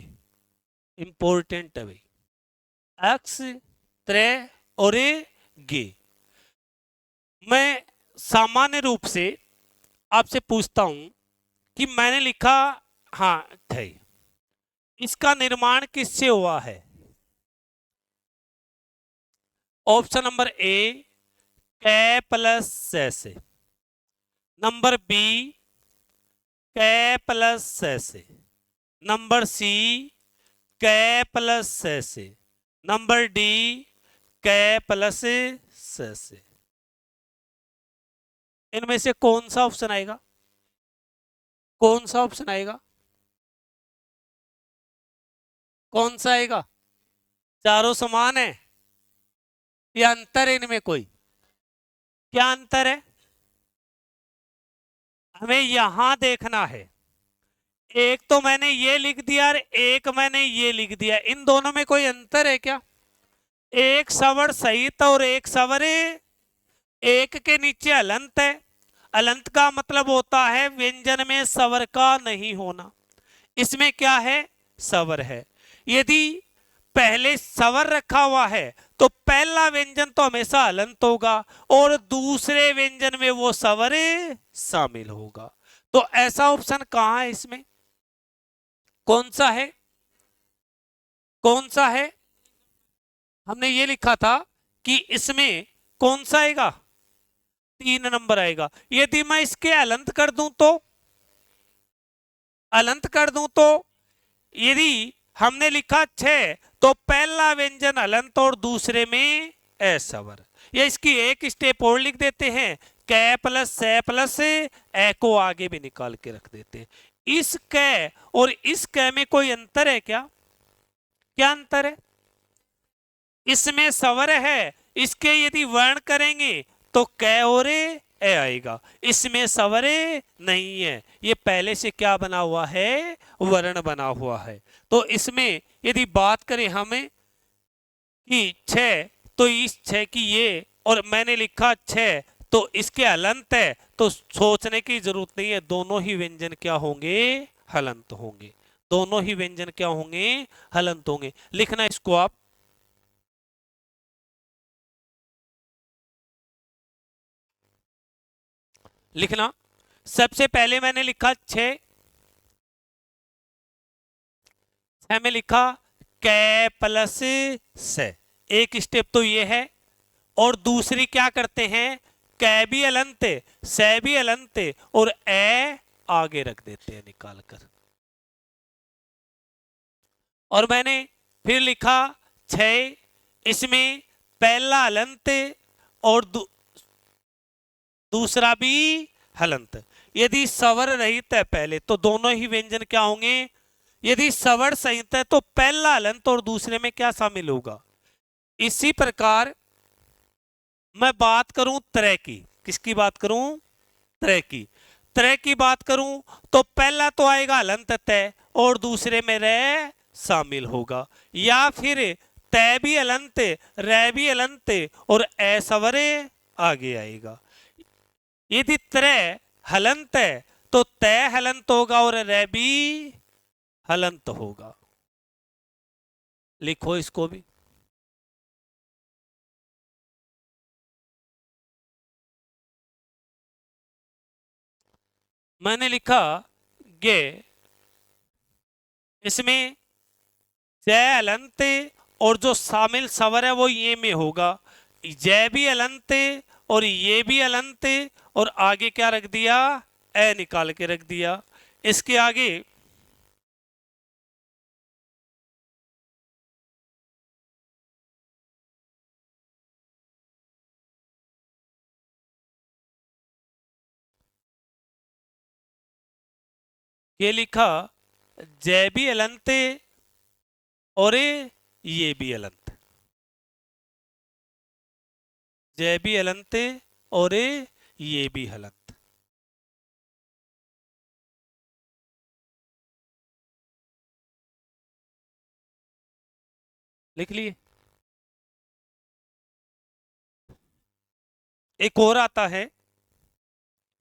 [SPEAKER 1] इंपॉर्टेंट है भाई, अक्स त्रे और गे। मैं सामान्य रूप से आपसे पूछता हूं कि मैंने लिखा हाँ थे, इसका निर्माण किससे हुआ है? ऑप्शन नंबर ए कै प्लस से, नंबर बी कै प्लस से, नंबर सी कै प्लस से, नंबर डी कै प्लस से। इनमें से कौन सा ऑप्शन आएगा? कौन सा ऑप्शन आएगा? कौन सा आएगा? चारों समान है या अंतर है इनमें कोई? क्या अंतर है? हमें यहां देखना है। एक तो मैंने ये लिख दिया और एक मैंने ये लिख दिया, इन दोनों में कोई अंतर है क्या? एक स्वर सहित और एक स्वर, एक के नीचे अलंत है। अलंत का मतलब होता है व्यंजन में स्वर का नहीं होना। इसमें क्या है? स्वर है। यदि पहले स्वर रखा हुआ है तो पहला व्यंजन तो हमेशा अलंत होगा और दूसरे व्यंजन में वो स्वर शामिल होगा। तो ऐसा ऑप्शन कहां है इसमें? कौन सा है? कौन सा है? हमने ये लिखा था कि इसमें कौन सा आएगा? 3 नंबर आएगा। यदि मैं इसके अलंत कर दूं तो, अलंत कर दूं तो, यदि हमने लिखा 6 तो पहला व्यंजन अलंत और दूसरे में अस्वर। या इसकी एक स्टेप और लिख देते हैं, कै प्लस से प्लस ए को आगे भी निकाल के रख देते हैं। इस कै और इस कै में कोई अंतर है क्या? क्या अंतर है? इसमें स्वर है, इसके यदि वर्ण करेंगे तो कै और ए आएगा। इसमें स्वर नहीं है, ये पहले से क्या बना हुआ है? वर्ण बना हुआ है। तो इसमें यदि बात करें हमें कि 6, तो इस 6 की ये और मैंने लिखा 6 तो इसके हलंत है, तो सोचने की जरूरत नहीं है, दोनों ही व्यंजन क्या होंगे? हलंत होंगे। दोनों ही व्यंजन क्या होंगे? हलंत होंगे। लिखना इसको आप, लिखना। सबसे पहले मैंने लिखा 6, 6 में लिखा कै प्लस से, एक स्टेप तो ये है। और दूसरी क्या करते हैं? कै भी अलंत, से भी अलंत और ए आगे रख देते हैं निकाल कर। और मैंने फिर लिखा 6, इसमें पहला हलंत और दूसरा भी हलंत। यदि स्वर रहित है पहले तो दोनों ही व्यंजन क्या होंगे? यदि स्वर सहित है तो पहला हलंत और दूसरे में क्या शामिल होगा? इसी प्रकार मैं बात करूं त्रय की, किसकी बात करूं? त्रय की। त्रय की बात करूं तो पहला तो आएगा हलंत तय और दूसरे में रे शामिल होगा। या फिर तय भी अलंत, रे भी अलंत और असवरे आगे आएगा। यदि त्रय हलंत है तो तय हलंत होगा और रे भी हलंत होगा। लिखो इसको भी। मैंने लिखा गे, इसमें जय अलंत और जो शामिल स्वर है वो ये में होगा। जय भी अलंत और ये भी अलंत और आगे क्या रख दिया? ए निकाल के रख दिया। इसके आगे ये लिखा जय भी अलंत और ये भी अलंत। जय भी अलंत और ये भी हलंत। लिख लिए। एक और आता है,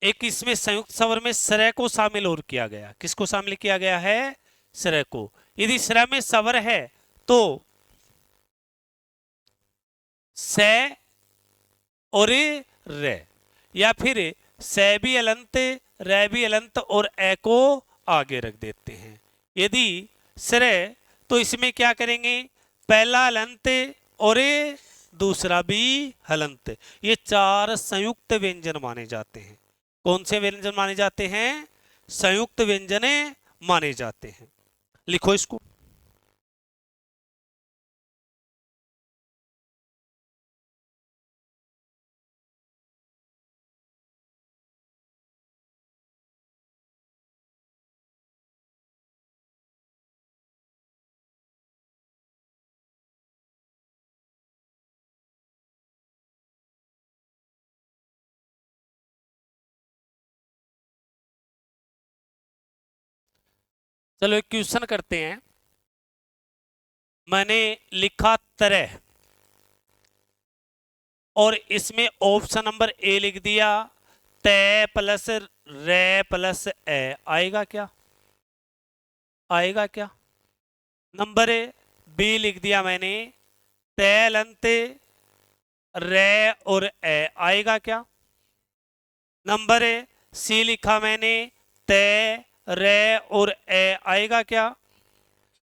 [SPEAKER 1] एक इसमें संयुक्त स्वर में स्र को शामिल और किया गया। किसको शामिल किया गया है? स्र को। यदि स्र में स्वर है तो से और रे, या फिर से भी अलंत, रे भी अलंत और ए को आगे रख देते हैं। यदि स्र तो इसमें क्या करेंगे? पहला अलंत और दूसरा भी हलंत। ये 4 संयुक्त व्यंजन माने जाते हैं। कौन से व्यंजन माने जाते हैं? संयुक्त व्यंजन माने जाते हैं। लिखो इसको। चलो एक क्वेश्चन करते हैं। मैंने लिखा तरह और इसमें ऑप्शन नंबर ए लिख दिया, तय प्लस रे प्लस ए, आएगा क्या? आएगा क्या? नंबर बी लिख दिया मैंने, तय लंत रे और ए, आएगा क्या? नंबर सी लिखा मैंने, तय रे और ए, आएगा क्या?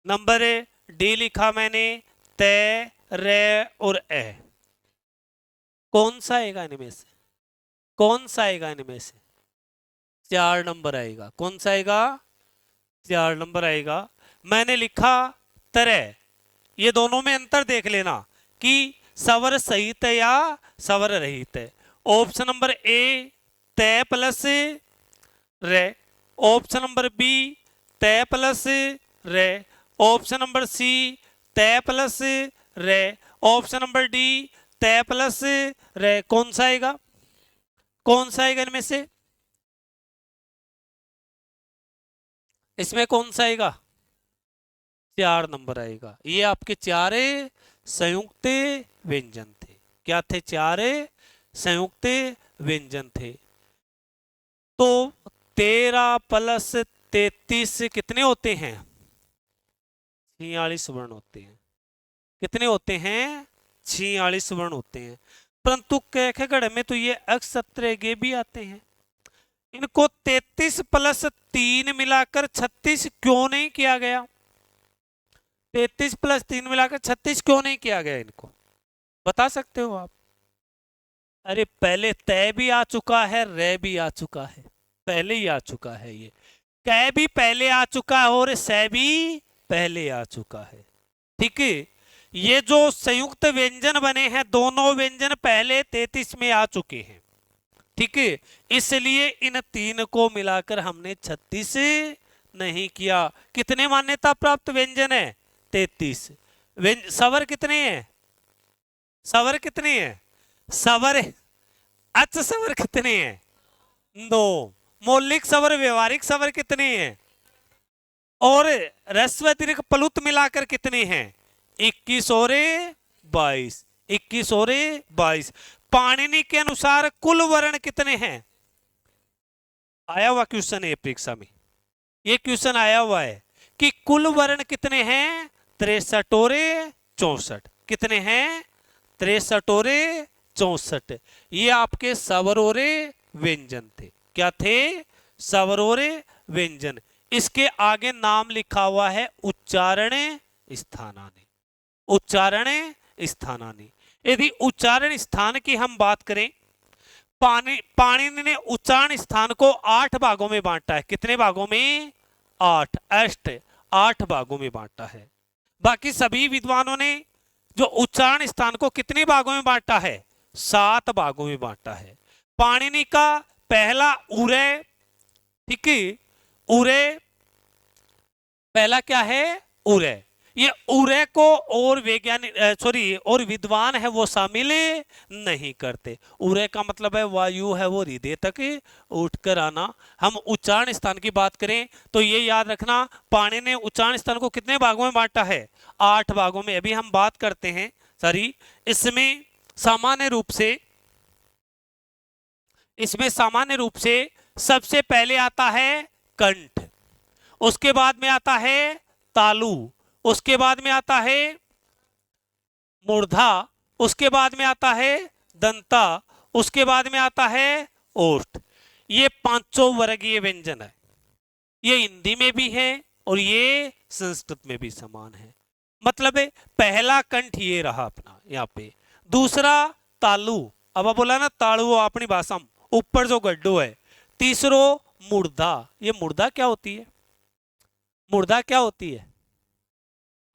[SPEAKER 1] नंबर डी लिखा मैंने, तय रे और ए। कौन सा आएगा इनमें से? कौन सा आएगा इनमें से? 4 नंबर आएगा। कौन सा आएगा? 4 नंबर आएगा। मैंने लिखा तरह, ये दोनों में अंतर देख लेना कि सवर सहित है या सवर रहित है। ऑप्शन नंबर ए तय प्लस रे, ऑप्शन नंबर बी तय प्लस रे, ऑप्शन नंबर सी तय प्लस रे, ऑप्शन नंबर डी तय प्लस रे। कौन सा आएगा? कौन सा आएगा इनमें से? इसमें कौन सा आएगा? 4 नंबर आएगा। ये आपके 4 संयुक्त व्यंजन थे। क्या थे? 4 संयुक्त व्यंजन थे। तो 13 प्लस 33 कितने होते हैं? 46 वर्ण होते हैं। कितने होते हैं? 46 वर्ण होते हैं। परंतु कैखेगढ़ में तो ये अक्षत्रगे भी आते हैं। इनको 33 प्लस 3 मिलाकर 36 क्यों नहीं किया गया? 33 प्लस 3 मिलाकर 36 क्यों नहीं किया गया? इनको बता सकते हो आप? अरे पहले तय भी आ चुका है, रे भी आ चुका है, पहले ही आ चुका है। ये कै भी पहले आ चुका है और से भी पहले आ चुका है। ठीक है, ये जो संयुक्त व्यंजन बने हैं, दोनों व्यंजन पहले 33 में आ चुके हैं। ठीक है, इसलिए इन 3 को मिलाकर हमने 36 नहीं किया। कितने मान्यता प्राप्त व्यंजन है? 33। सवर कितने हैं? सवर कितने हैं? सवर अच सवर कितने हैं? 2। मौलिक सवर व्यवहारिक सवर कितने हैं? और रस्व दीर्घ प्लुत मिलाकर कितने हैं? 21 और 22। 21 और 22। पाणिनि के अनुसार कुल वर्ण कितने हैं? आया हुआ क्वेश्चन है परीक्षा में, ये क्वेश्चन आया हुआ है कि कुल वर्ण कितने हैं? 63 और 64। कितने हैं? 63 और 64। ये आपके सवर और व्यंजन थे। क्या थे? सवर और व्यंजन। इसके आगे नाम लिखा हुआ है उच्चारण स्थानानि। उच्चारण स्थानानि। यदि उच्चारण स्थान की हम बात करें, पाणिनि ने उच्चारण स्थान को 8 भागों में बांटा है। कितने भागों में? 8। 8 भागों में बांटा है। बाकी सभी विद्वानों ने जो उच्चारण स्थान को कितने भागों में बांटा है? 7 भागों में बांटा है। पाणिनि का पहला उरे, ठीक है, उरे पहला क्या है? उरे। ये उरे को और वैज्ञानिक और विद्वान है वो शामिल नहीं करते। उरे का मतलब है वायु है वो हृदय तक उठकर आना। हम उच्चारण स्थान की बात करें तो ये याद रखना, पाणिनि ने उच्चारण स्थान को कितने भागों में बांटा है? 8 भागों में। अभी हम बात करते हैं इसमें सामान्य रूप से सबसे पहले आता है कंठ, उसके बाद में आता है तालु, उसके बाद में आता है मूर्धा, उसके बाद में आता है दंता, उसके बाद में आता है ओष्ठ। ये 5 वर्गीय व्यंजन है। ये हिंदी में भी है और ये संस्कृत में भी समान है। मतलब है पहला कंठ ये रहा अपना यहाँ पे, दूसरा तालु, अब बोला ना तालु अपनी भाषा में ऊपर जो गड्ढो है, तीसरो मूर्धा। ये मूर्धा क्या होती है? मूर्धा क्या होती है?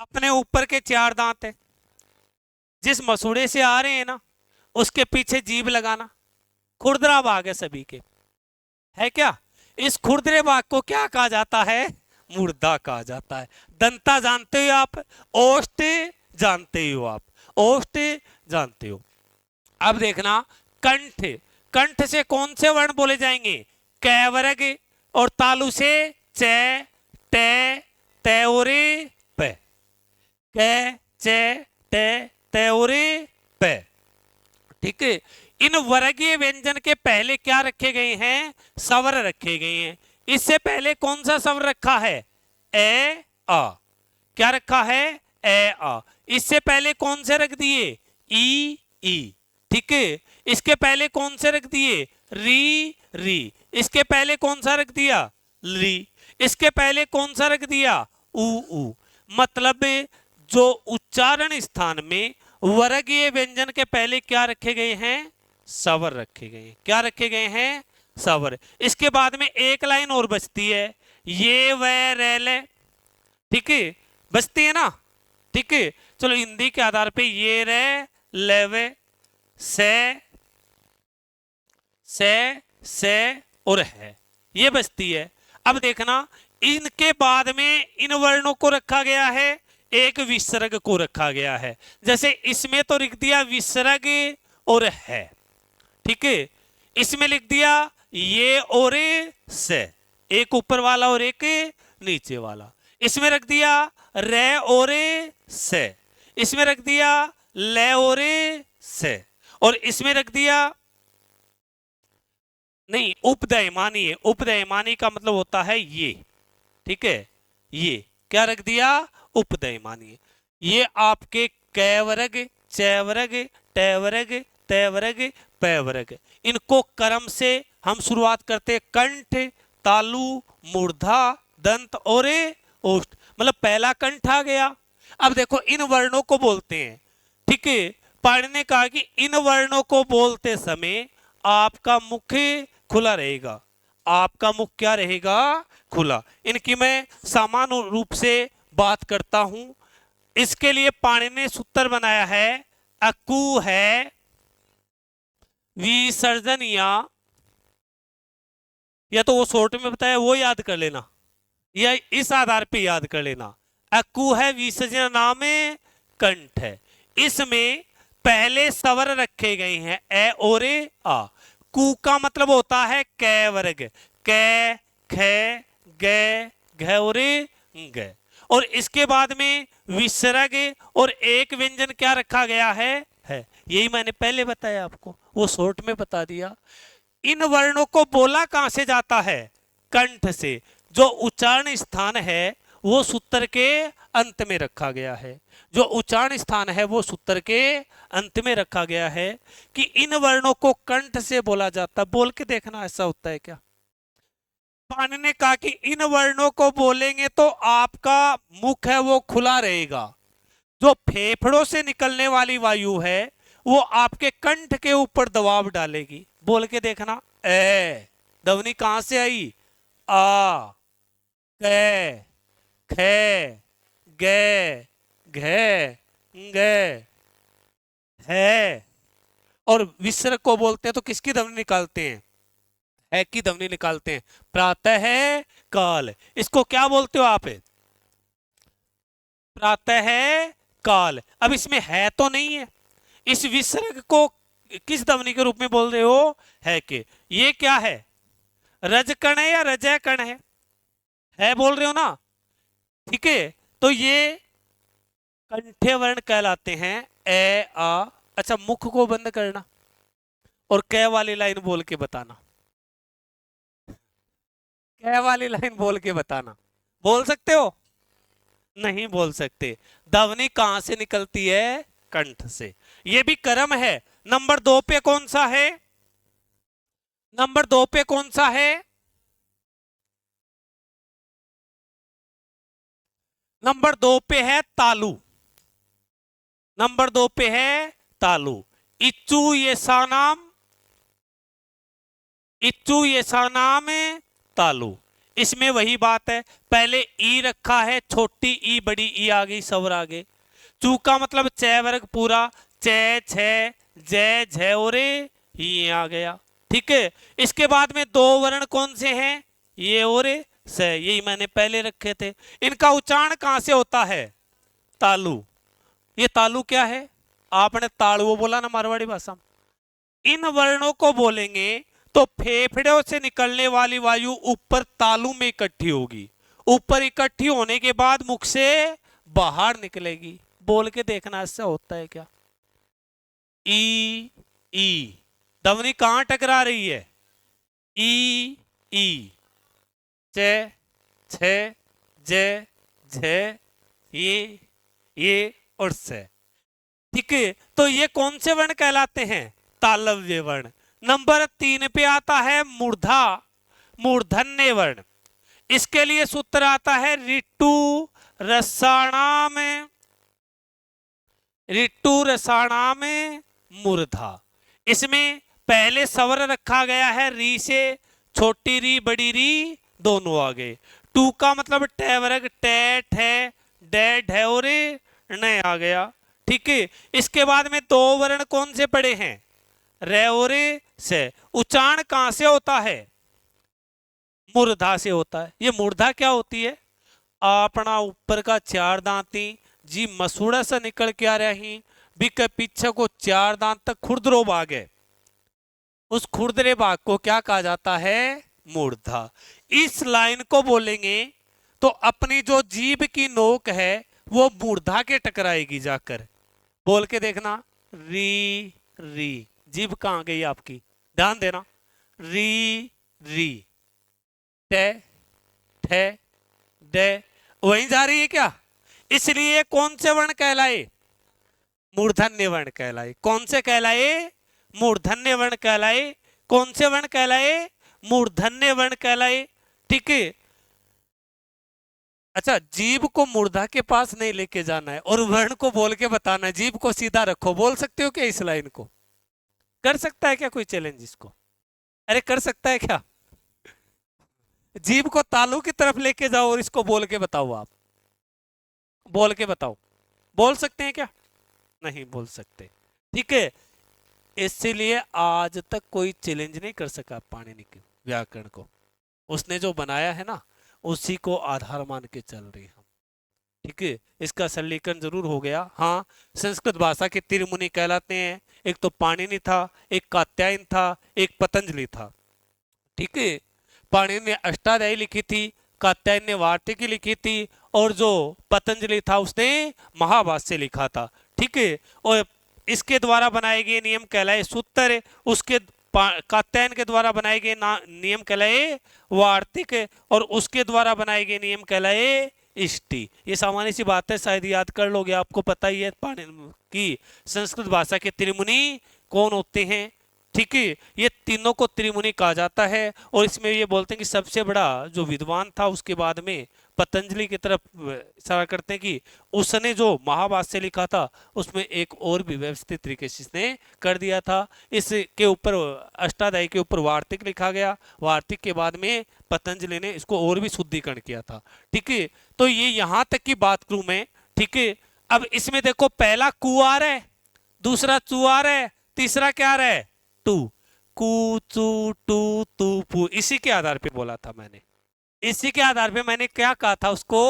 [SPEAKER 1] अपने ऊपर के 4 दांत है, जिस मसूड़े से आ रहे हैं ना उसके पीछे जीभ लगाना। खुरदरा भाग है सभी के, है क्या? इस खुरदरे भाग को क्या कहा जाता है? मूर्धा कहा जाता है। दंता जानते हो आप, ओष्ठ जानते हो आप, ओष्ठ जानते हो। अब देखना कंठ, कंठ से कौन से वर्ण बोले जाएंगे? कै वर्ग, और तालु से च टे तेरे पे, कै चे टे तेरे पे। ठीक है, इन वर्गीय व्यंजन के पहले क्या रखे गए हैं? स्वर रखे गए हैं। इससे पहले कौन सा स्वर रखा है? ए आ। क्या रखा है? ए आ। इससे पहले कौन से रख दिए? ई ई। ठीक है, इसके पहले कौन से रख दिए? री री। इसके पहले कौन सा रख दिया? ली। इसके पहले कौन सा रख दिया? ऊ ऊ। मतलब जो उच्चारण स्थान में वर्गीय व्यंजन के पहले क्या रखे गए हैं? स्वर रखे गए हैं। क्या रखे गए हैं? स्वर। इसके बाद में एक लाइन और बचती है, ये वे रेले। ठीक है, बचती है ना? ठीक है, चलो हिंदी के आधार पे ये रे लेवे से और है, ये बचती है। अब देखना, इनके बाद में इन वर्णों को रखा गया है, एक विसर्ग को रखा गया है। जैसे इसमें तो लिख दिया विसर्ग और है। ठीक है, इसमें लिख दिया ये और से, एक ऊपर वाला और एक नीचे वाला। इसमें रख दिया रे और से, इसमें रख दिया ले और से, और इसमें रख दिया नहीं, उपदयमानी है। उपदयमानी का मतलब होता है ये। ठीक है, ये क्या रख दिया? उपदयमानी। ये आपके कै वर्ग, च वर्ग, ट वर्ग, त वर्ग, प वर्ग। इनको क्रम से हम शुरुआत करते, कंठ, तालु, मूर्धा, दंत और ओष्ठ। मतलब पहला कंठ आ गया। अब देखो इन वर्णों को बोलते हैं। ठीक है, पाणिनि ने कहा कि इन वर्णों को बोलते समय आपका मुख खुला रहेगा। आपका मुख क्या रहेगा? खुला। इनकी मैं सामान्य रूप से बात करता हूं। इसके लिए पाणिनि ने सूत्र बनाया है, अकु है विसर्जन, या तो वो शॉर्ट में बताया वो याद कर लेना, या इस आधार पे याद कर लेना। अकु है विसर्जन नाम कंठ है। इसमें पहले स्वर रखे गए हैं ए और आ। कु का मतलब होता है कै वर्ग, कै खे गे घ और ग। और इसके बाद में विसर्ग और एक व्यंजन क्या रखा गया है? यही मैंने पहले बताया आपको, वो शॉर्ट में बता दिया। इन वर्णों को बोला कहां से जाता है? कंठ से। जो उच्चारण स्थान है वो सूत्र के अंत में रखा गया है। जो उच्चारण स्थान है वो सूत्र के अंत में रखा गया है कि इन वर्णों को कंठ से बोला जाता। बोल के देखना ऐसा होता है क्या? पाणिनि ने कहा कि इन वर्णों को बोलेंगे तो आपका मुख है वो खुला रहेगा। जो फेफड़ों से निकलने वाली वायु है वो आपके कंठ के ऊपर दबाव डालेगी। बोल के देखना, ए ध्वनि कहां से आई? आ, कै, खे, गे, घे, गे, है। और विसर्ग को बोलते हैं तो किसकी ध्वनि निकालते हैं? है की ध्वनि निकालते हैं। प्रातः काल, इसको क्या बोलते हो आप? प्रातः काल। अब इसमें है तो नहीं है, इस विसर्ग को किस ध्वनि के रूप में बोल रहे हो? है के। ये क्या है? रजकण है या रजय कण है बोल रहे हो ना? ठीक है, तो ये कंठे वर्ण कहलाते हैं, ए आ। अच्छा, मुख को बंद करना और कै वाली लाइन बोल के बताना। कै वाली लाइन बोल के बताना। बोल सकते हो? नहीं बोल सकते। ध्वनि कहां से निकलती है? कंठ से। ये भी क्रम है। नंबर 2 पे कौन सा है? नंबर 2 पे कौन सा है? नंबर 2 पे है तालु। नंबर 2 पे है तालु। इच्चू ये सा नाम, इच्चू ये सा नाम तालु। इसमें वही बात है, पहले ई रखा है, छोटी ई बड़ी ई आ गई, सवर आ गए। चू का मतलब च वर्ग पूरा, च छ जय झ और ये आ गया। ठीक है, इसके बाद में 2 वर्ण कौन से हैं? ये और से, यही मैंने पहले रखे थे। इनका उच्चारण कहां से होता है? तालु। ये तालु क्या है? आपने तालु बोला ना मारवाड़ी भाषा में। इन वर्णों को बोलेंगे तो फेफड़ों से निकलने वाली वायु ऊपर तालु में इकट्ठी होगी ऊपर इकट्ठी होने के बाद मुख से बाहर निकलेगी। बोल के देखना ऐसा होता है क्या। ई ई ध्वनि कहां टकरा रही है, ई ई, चे छे जे झे ये और से। ठीक है, तो ये कौन से वर्ण कहलाते हैं, तालव्य वर्ण। नंबर 3 पे आता है मूर्धा, मूर्धन्य वर्ण। इसके लिए सूत्र आता है ऋतु रसाणाम, ऋतु रसाणाम मूर्धा। इसमें पहले स्वर रखा गया है री से, छोटी री बड़ी री दोनों आ गए। टू का मतलब टे वर्ग, टे ठे डे ढे और न आ गया। ठीक है, इसके बाद में दो वर्ण कौन से पड़े हैं, रे और से। उच्चारण कहां से होता है, मूर्धा से होता है। ये मूर्धा क्या होती है, अपना ऊपर का चार दांती जी मसूड़ा से निकल के आ रही, बिके पीछे को चार दांत तक खुरदरो भाग है, उस खुरदरे भाग को क्या कहा जाता है, मूर्धा। इस लाइन को बोलेंगे तो अपनी जो जीभ की नोक है वो मूर्धा के टकराएगी जाकर। बोल के देखना, री री, जीभ कहां गई आपकी, ध्यान देना, री री, टे ठे डे, वहीं जा रही है क्या। इसलिए कौन से वर्ण कहलाए, मूर्धन्य वर्ण कहलाए। कौन से कहलाए, मूर्धन्य वर्ण कहलाए। कौन से वर्ण कहलाए, मूर्धन्य वर्ण कहलाए। ठीक है, अच्छा, जीभ को मूर्धा के पास नहीं लेके जाना है और वर्ण को बोल के बताना है, जीभ को सीधा रखो। बोल सकते हो क्या इस लाइन को, कर सकता है क्या कोई चैलेंज इसको, अरे कर सकता है क्या। जीभ को तालू की तरफ लेके जाओ और इसको बोल के बताओ, आप बोल के बताओ, बोल सकते हैं क्या, नहीं बोल सकते। ठीक है, इसीलिए आज तक कोई चैलेंज नहीं कर सका पाणिनि के व्याकरण को। उसने जो बनाया है ना उसी को आधार मान के चल रही हम। ठीक है, इसका सरलीकरण जरूर हो गया। हाँ, संस्कृत भाषा के त्रिमुनि कहलाते हैं, एक तो पाणिनि था, एक कात्यायन था, एक पतंजलि था। ठीक है, पाणिनि ने अष्टाध्यायी लिखी थी, कात्यायन ने वार्तिकी लिखी थी, और जो पतंजलि था उसने महाभाष्य लिखा था। ठीक है, और इसके द्वारा बनाए गए नियम कहलाए सूत्र, उसके कात्यायन के द्वारा बनाए गए नियम कहलाए वार्तिक, और उसके द्वारा बनाए गए नियम कहलाए इष्टि। ये सामान्य सी बात है, शायद याद कर लोगे, आपको पता ही है पाणिनि की संस्कृत भाषा के त्रिमुनि कौन होते हैं। ठीक है, ये तीनों को त्रिमुनि कहा जाता है, और इसमें ये बोलते हैं कि सबसे बड़ा जो विद्वान था उसके बाद में पतंजलि की तरफ इशारा करते हैं कि उसने जो महाभाष्य लिखा था उसमें एक और भी व्यवस्थित तरीके से इसने कर दिया था। इसके ऊपर अष्टाध्यायी के ऊपर वार्तिक लिखा गया, वार्तिक के बाद में पतंजलि ने इसको और भी शुद्धिकरण किया था। ठीक है, तो ये यहां तक की बात करूं मैं। ठीक है, अब इसमें देखो, पहला कु आ रहा है, दूसरा चू आ रहा है, तीसरा क्या आ रहा है, टू। कु चू टू तू पू, इसी के आधार पे बोला था मैंने, इसी के आधार पे मैंने क्या कहा था उसको,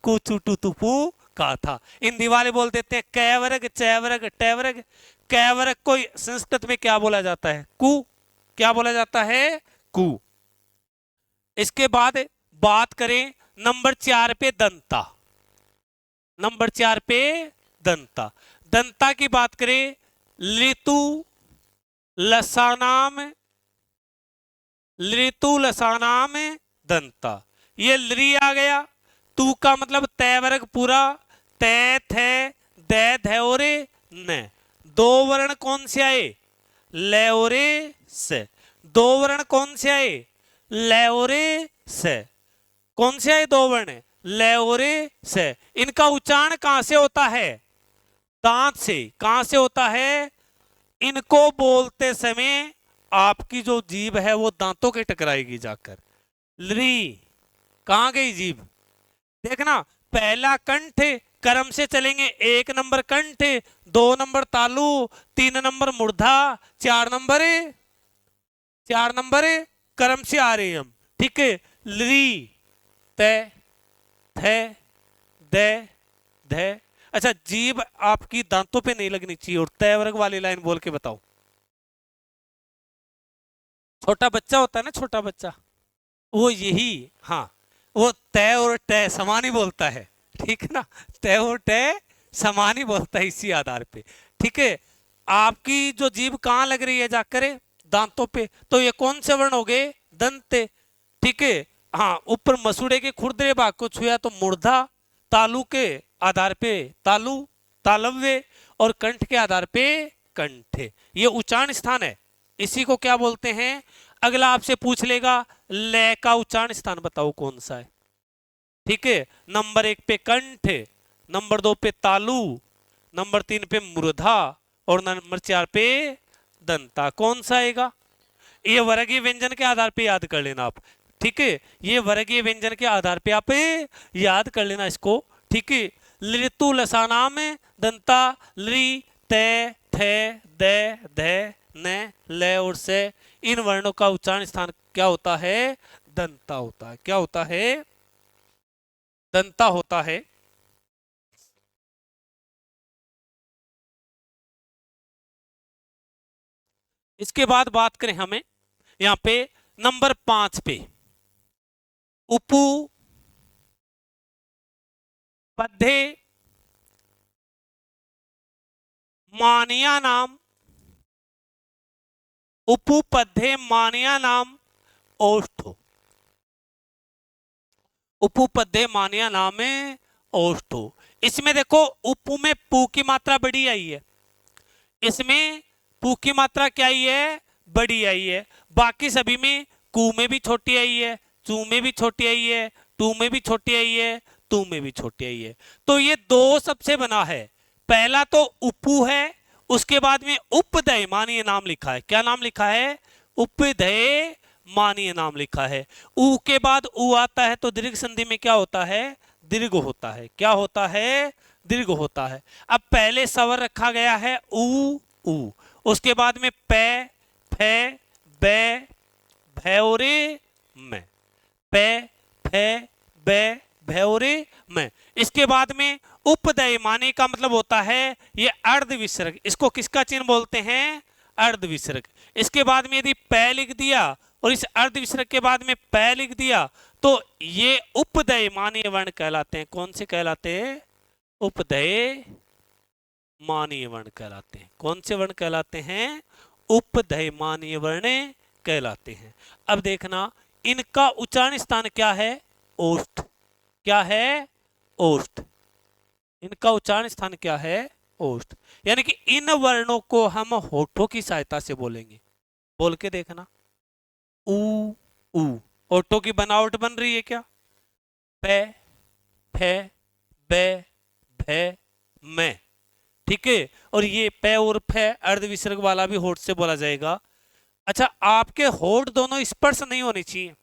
[SPEAKER 1] कु चू टू तू पू कहा था। हिंदी वाले बोल देते हैं कैवर्ग चैवर्ग टैवर्ग। कैवर्ग को संस्कृत में क्या बोला जाता है, कु, क्या बोला जाता है, कु। इसके बाद बात करें नंबर 4 पे दंता, नंबर 4 पे दंता। दंता की बात करें, लितु लसानाम, ऋतु लसानाम दंता। ये लरी आ गया, तू का मतलब तय वर्ग पूरा, तय थे दे धैरे न। दो वर्ण कौन से आए, लेओरे से। दो वर्ण कौन से आए, लेओरे से। कौन से आए दो वर्ण, लेओरे से। इनका उच्चारण कहां से होता है, दांत से। कहां से होता है, इनको बोलते समय आपकी जो जीभ है वो दांतों के टकराएगी जाकर। ली, कहां गई जीभ, देखना, पहला कंठ कर्म से चलेंगे, 1 नंबर कंठ, 2 नंबर तालु, 3 नंबर मूर्धा, 4 नंबर कर्म से आ रहे हैं हम। ठीक है, ली ते थे दे धे। अच्छा, जीभ आपकी दांतों पे नहीं लगनी चाहिए, और तय वर्ग वाली लाइन बोल के बताओ। छोटा बच्चा होता है ना, छोटा बच्चा, वो यही, हाँ, वो तय और तय समान ही बोलता है, ठीक है ना, तय और तय समान ही बोलता है इसी आधार पे, ठीक है। आपकी जो जीभ कहाँ लग रही है जाकर, दांतों पे, तो ये कौन से वर्ण हो गए, दंत, ठीक है। हाँ, ऊपर मसूड़े के खुरदरे भाग को छुआ तो मूर्धा, तालु के आधार पे तालु, तालव्य, और कंठ के आधार पे कंठ, ये उच्चारण स्थान है, इसी को क्या बोलते हैं। अगला आपसे पूछ लेगा लय का उच्चारण स्थान बताओ कौन सा है, ठीक है। नंबर 1 पे कंठ, नंबर 2 पे तालु, नंबर 3 पे मूर्धा, और नंबर 4 पे दंता, कौन सा आएगा। ये वर्गीय व्यंजन के आधार पे याद कर लेना आप, ठीक है। ये वर्गीय व्यंजन के आधार पे आप याद कर लेना इसको, ठीक है। लृतु लसानाम दंता लृ ते थे दे धे न ले और से, इन वर्णों का उच्चारण स्थान क्या होता है, दंता होता है, क्या होता है, दंता होता है। इसके बाद बात करें हमें यहां पे नंबर 5 पे, उपु पद्धे मानिया नाम, उपपद्धे मानिया नाम ओष्ठो, उपपद्धे मानिया नाम ओष्ठो। इसमें देखो उपु में पू की मात्रा बड़ी आई है, इसमें पू की मात्रा क्या आई है, बड़ी आई है। बाकी सभी में कू में भी छोटी आई है, चू में भी छोटी आई है, टू में भी छोटी आई है, तू में भी छोटी आई है। तो ये दो सबसे बना है, पहला तो उपु है, उसके बाद में उपदय मानीय नाम लिखा है, क्या नाम लिखा है, उपदय मानीय नाम लिखा है। ऊ के बाद ऊ आता है तो दीर्घ संधि में क्या होता है, दीर्घ होता है, क्या होता है, दीर्घ होता है। अब पहले स्वर रखा गया है ऊ ऊ, उसके बाद में पे फे बे भैरे में, पे फे बे भैरे में। इसके बाद में उपदय माने का मतलब होता है ये अर्ध विसर्ग, इसको किसका चिन्ह बोलते हैं, अर्ध विसर्ग। इसके बाद में यदि पै लिख दिया और इस अर्ध विसर्ग के बाद में पै लिख दिया तो ये उपदय मानीय वर्ण कहलाते हैं, कौन से कहलाते हैं, उपदय मानीय वर्ण कहलाते हैं, कौन से वर्ण कहलाते हैं, उपदय मानीय वर्ण कहलाते हैं। अब देखना इनका उच्चारण स्थान क्या है, ओष्ठ, क्या है, ओष्ठ, इनका उच्चारण स्थान क्या है, ओष्ठ। यानी कि इन वर्णों को हम होठों की सहायता से बोलेंगे, बोल के देखना, ऊ ऊ, होठों की बनावट बन रही है क्या, पे फे बे भे मैं, ठीक है। और ये पे और फे अर्ध विसर्ग वाला भी होठ से बोला जाएगा। अच्छा, आपके होठ दोनों स्पर्श नहीं होने चाहिए,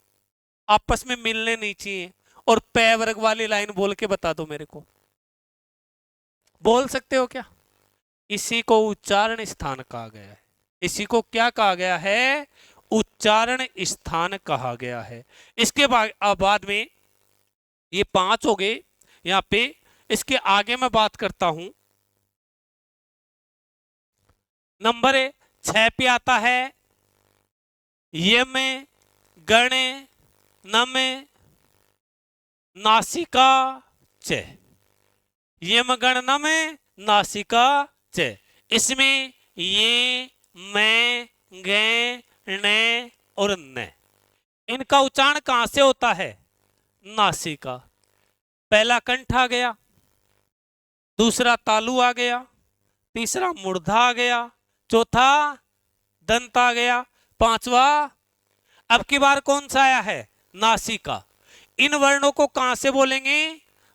[SPEAKER 1] आपस में मिलने नहीं चाहिए, और पे वर्ग वाली लाइन बोल के बता दो मेरे को, बोल सकते हो क्या, इसी को उच्चारण स्थान कहा गया है, इसी को क्या कहा गया है, उच्चारण स्थान कहा गया है। इसके बाद में ये 5 हो गए यहां पे। इसके आगे मैं बात करता हूं, नंबर 6 पे आता है यम गण नम नासिका च, यम गण नम नासिका च। इसमें ये मैं गे ने और न, इनका उच्चारण कहां से होता है, नासिका। पहला कंठ आ गया, दूसरा तालु आ गया, तीसरा मूर्धा आ गया, चौथा दंत आ गया, पांचवा अब की बार कौन सा आया है, नासिका। इन वर्णों को कहां से बोलेंगे,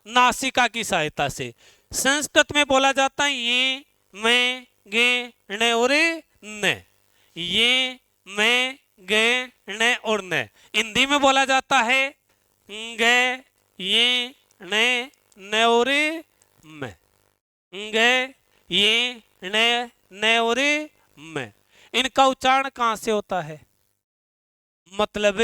[SPEAKER 1] नासिका की सहायता से। संस्कृत में बोला जाता है ये मैं गे ने और न, ये मैं गे ने और न। हिंदी में बोला जाता है गे ये ने न और मैं, गे ये ने और मैं। इनका उच्चारण कहां से होता है, मतलब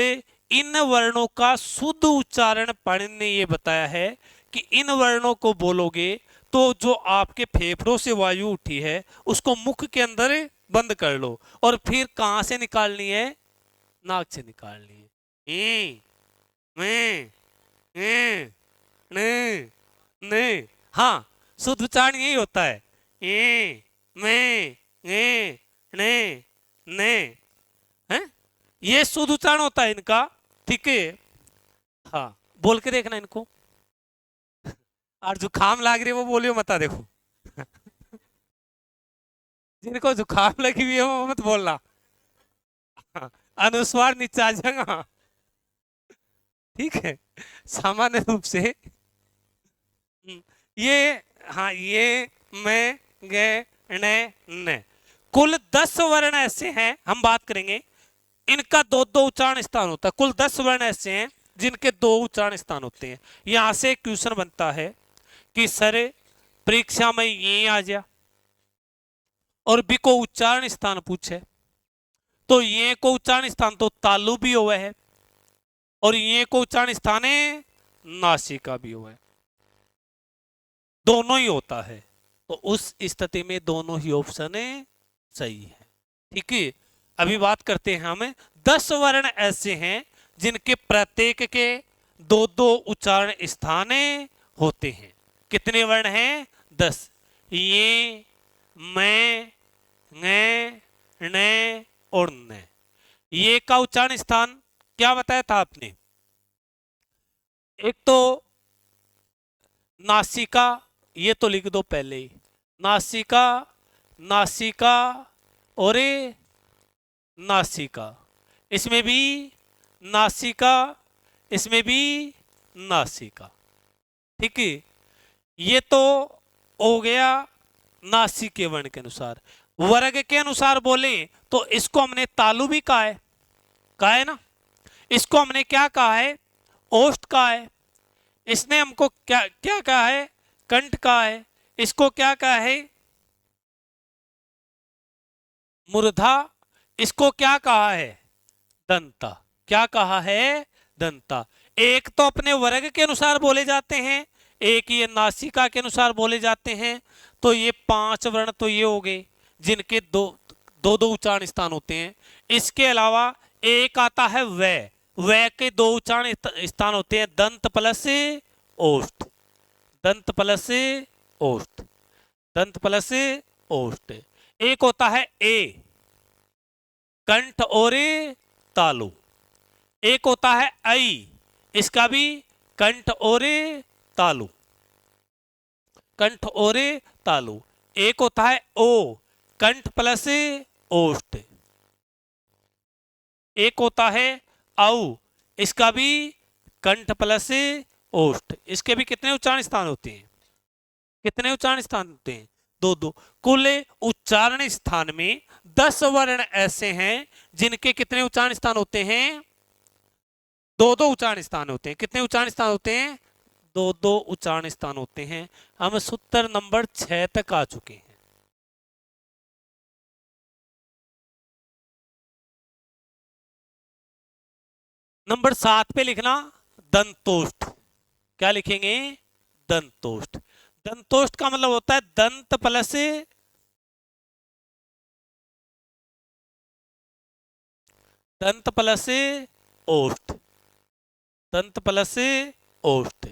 [SPEAKER 1] इन वर्णों का शुद्ध उच्चारण पाणिनि ने ये बताया है कि इन वर्णों को बोलोगे तो जो आपके फेफड़ों से वायु उठी है उसको मुख के अंदर बंद कर लो, और फिर कहां से निकालनी है, नाक से निकालनी है। मैं ए, ने, ने। हाँ, शुद्ध उच्चारण यही होता है, ए, में, ए, ने, हैं? ये शुद्ध उच्चारण होता है इनका, ठीक है। हाँ, बोल के देखना इनको। और जुकाम लाग रही है वो बोलियो मत, देखो जिनको जुकाम लगी हुई है वो मत बोलना। हाँ, अनुस्वार नीचा जाएगा, ठीक है, सामान्य रूप से। ये, हाँ, ये, मैं, गे, ने, कुल 10 वर्ण ऐसे हैं, हम बात करेंगे, इनका दो दो उच्चारण स्थान होता है। कुल 10 वर्ण ऐसे हैं जिनके 2 उच्चारण स्थान होते हैं। यहां से एक क्वेश्चन बनता है कि सर परीक्षा में ये आ जा और बी को उच्चारण स्थान पूछे, तो ये को उच्चारण स्थान तो तालु भी हुआ है और ये को उच्चारण स्थान है नासिका भी हुआ है, दोनों ही होता है। तो उस स्थिति में दोनों ही ऑप्शन सही है, ठीक है। अभी बात करते हैं हम, 10 वर्ण ऐसे हैं जिनके प्रत्येक के 2-2 उच्चारण स्थान होते हैं। कितने वर्ण हैं? 10। ये, मैं, ने और ने। ये का उच्चारण स्थान क्या बताया था आपने? एक तो नासिका, ये तो लिख दो पहले ही, नासिका, नासिका और नासिका, इसमें भी नासिका, इसमें भी नासिका, ठीक है। ये तो हो गया नासिक के वर्ण के अनुसार। वर्ग के अनुसार बोले तो इसको हमने तालु भी कहा है ना, इसको हमने क्या कहा है? ओष्ठ कहा है। इसने हमको क्या क्या कहा है? कंठ कहा है। इसको क्या कहा है? मूर्धा। इसको क्या कहा है? दंता। क्या कहा है? दंता। एक तो अपने वर्ग के अनुसार बोले जाते हैं, एक ये नासिका के अनुसार बोले जाते हैं। तो ये 5 वर्ण तो ये हो गए जिनके दो दो उच्चारण स्थान होते हैं। इसके अलावा एक आता है वै के 2 उच्चारण स्थान होते हैं, दंत प्लस ओष्ठ, दंत प्लस ओष्ठ, दंत प्लस ओष्ठ। एक होता है ए, कंठ और तालु। एक होता है आई, इसका भी कंठ और तालु, कंठ और तालु। एक होता है ओ, कंठ प्लस ओष्ठ। एक होता है औ, इसका भी कंठ प्लस ओष्ठ। इसके भी कितने उच्चारण स्थान होते हैं? कितने उच्चारण स्थान होते हैं? 2-2। कुल उच्चारण स्थान में 10 वर्ण ऐसे हैं जिनके कितने उच्चारण स्थान होते हैं? 2-2 उच्चारण स्थान होते हैं। कितने उच्चारण स्थान होते हैं? 2-2 उच्चारण स्थान होते हैं। हम सूत्र नंबर 6 तक आ चुके हैं। नंबर 7 पे लिखना दंतोष्ठ। क्या लिखेंगे? दंतोष्ठ। दंतोष्ठ का मतलब होता है दंत प्लस दंत प्लस ओष्ठ, दंत प्लस ओष्ठ,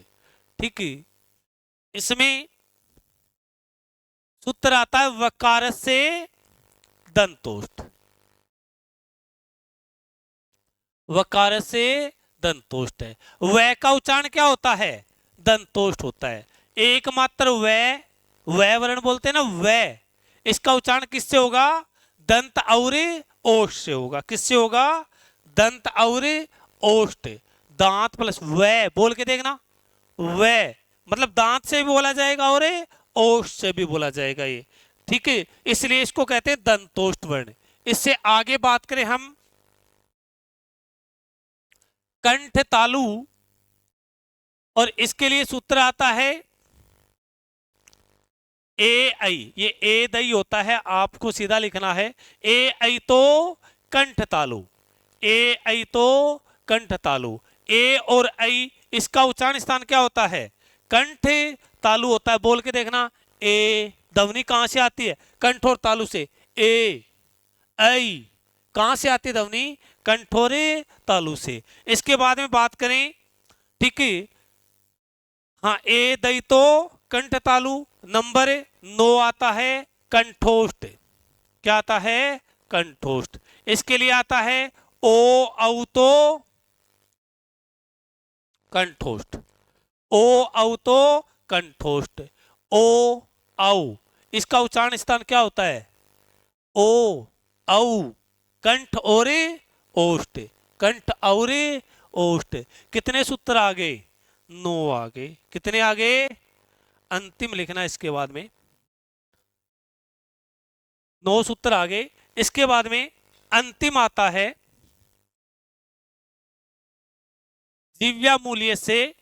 [SPEAKER 1] ठीक है। इसमें सूत्र आता है वकार से दंतोष्ठ, वकार से दंतोष्ठ है। वै का उच्चारण क्या होता है? दंतोष्ठ होता है। एकमात्र वै वर्ण बोलते हैं ना, वै, इसका उच्चारण किससे होगा? दंत और ओष्ठ से होगा। किससे होगा? दंत और ओष्ठ। दांत प्लस वै, बोल के देखना, वै मतलब दांत से भी बोला जाएगा और ओष्ठ से भी बोला जाएगा ये, ठीक है। इसलिए इसको कहते हैं दंतोष्ठ वर्ण। इससे आगे बात करें हम कंठ तालु, और इसके लिए सूत्र आता है ए आई। ये ए दई होता है, आपको सीधा लिखना है ए आई तो कंठ तालु, ए आई तो कंठ तालु। ए और आई इसका उच्चारण स्थान क्या होता है? कंठ तालु होता है। बोल के देखना, ए ध्वनि कहां से आती है? कंठ और तालु से। ए आई कहां से आती है ध्वनि? कंठ और तालु से। इसके बाद में बात करें, ठीक है, हाँ, ए दई तो कंठ तालु। नंबर 9 आता है कंठोष्ठ। क्या आता है? कंठोष्ठ। इसके लिए आता है ओ औ तो कंठोष्ठ। ओ औ तो कंठोष्ठ। ओ औ, इसका उच्चारण स्थान क्या होता है? ओ औ, कंठ औरे ओष्ठ, कंठ औरे ओष्ठ। कितने सूत्र आ गए? 9 आ गए। कितने आ गए? अंतिम लिखना इसके बाद में। 9 सूत्र आ गए। इसके बाद में अंतिम आता है दिव्या मूल्य से,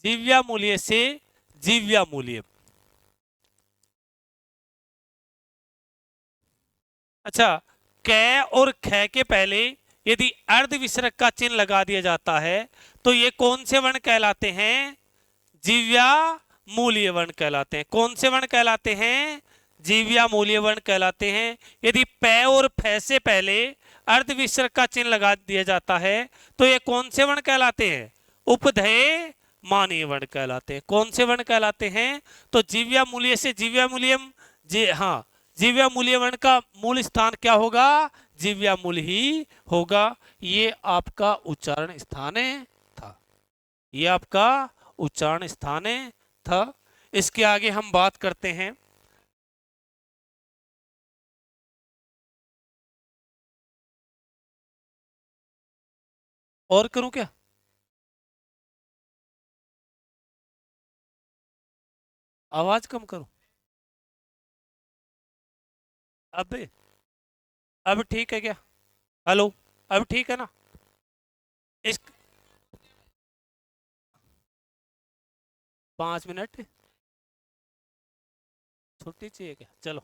[SPEAKER 1] दिव्या मूल्य से जीव्या मूल्य। अच्छा, कै और ख के पहले यदि अर्ध विसर्ग का चिन्ह लगा दिया जाता है तो ये कौन से वर्ण कहलाते हैं? जीव्या मूल्य वर्ण कहलाते हैं। कौन से वर्ण कहलाते हैं? जीव्या मूल्य वर्ण कहलाते हैं। यदि पै और फै से पहले अर्ध विसर्ग का चिन्ह लगा दिया जाता है तो ये कौन से वर्ण कहलाते हैं? उपधेय मानीय वर्ण कहलाते हैं। कौन से वर्ण कहलाते हैं? तो जीव्या मूल्य से जीव्या मूल्यम, जी हाँ, जीव्या मूल्य वर्ण का मूल स्थान क्या होगा? जीव्या मूल्य ही होगा। ये आपका उच्चारण स्थान था। ये आपका उच्चारण स्थान था। इसके आगे हम बात करते हैं। और करूं क्या? आवाज कम करूं? अब अब ठीक है क्या? हेलो, अब ठीक है ना? इस 5 मिनट छुट्टी चाहिए क्या? चलो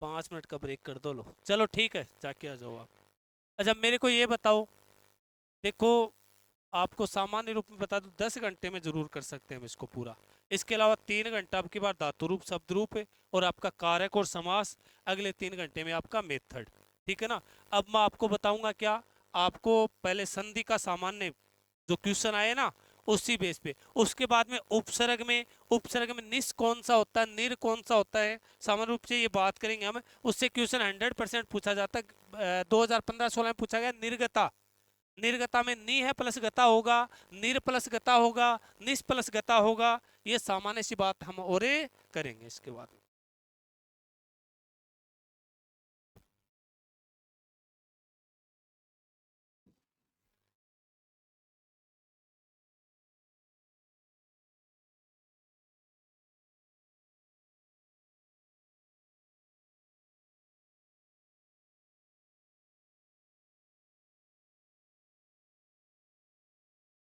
[SPEAKER 1] 5 मिनट का ब्रेक कर दो। लो चलो ठीक है, जाके आ जाओ आप। अच्छा मेरे को ये बताओ, देखो आपको सामान्य रूप में बता दूं 10 घंटे में जरूर कर सकते हैं हम इसको पूरा। इसके अलावा 3 घंटा आपकी बार धातु रूप शब्द रूप है और आपका कारक और समास। अगले 3 घंटे में आपका मेथड। ठीक है ना? अब मैं आपको बताऊंगा क्या, आपको पहले संधि का सामान्य जो क्वेश्चन आए ना उसी बेस पे, उसके बाद में उपसर्ग में निस कौन सा होता है, निर कौन सा होता है, सामान्य रूप से ये बात करेंगे हम। उससे क्वेश्चन 100% पूछा जाता है। 2015-16 में पूछा गया निर्गता। निर्गता में नि है प्लस गता होगा, निर प्लस गता होगा, निस प्लस गता होगा। ये सामान्य सी बात हम और करेंगे इसके बाद।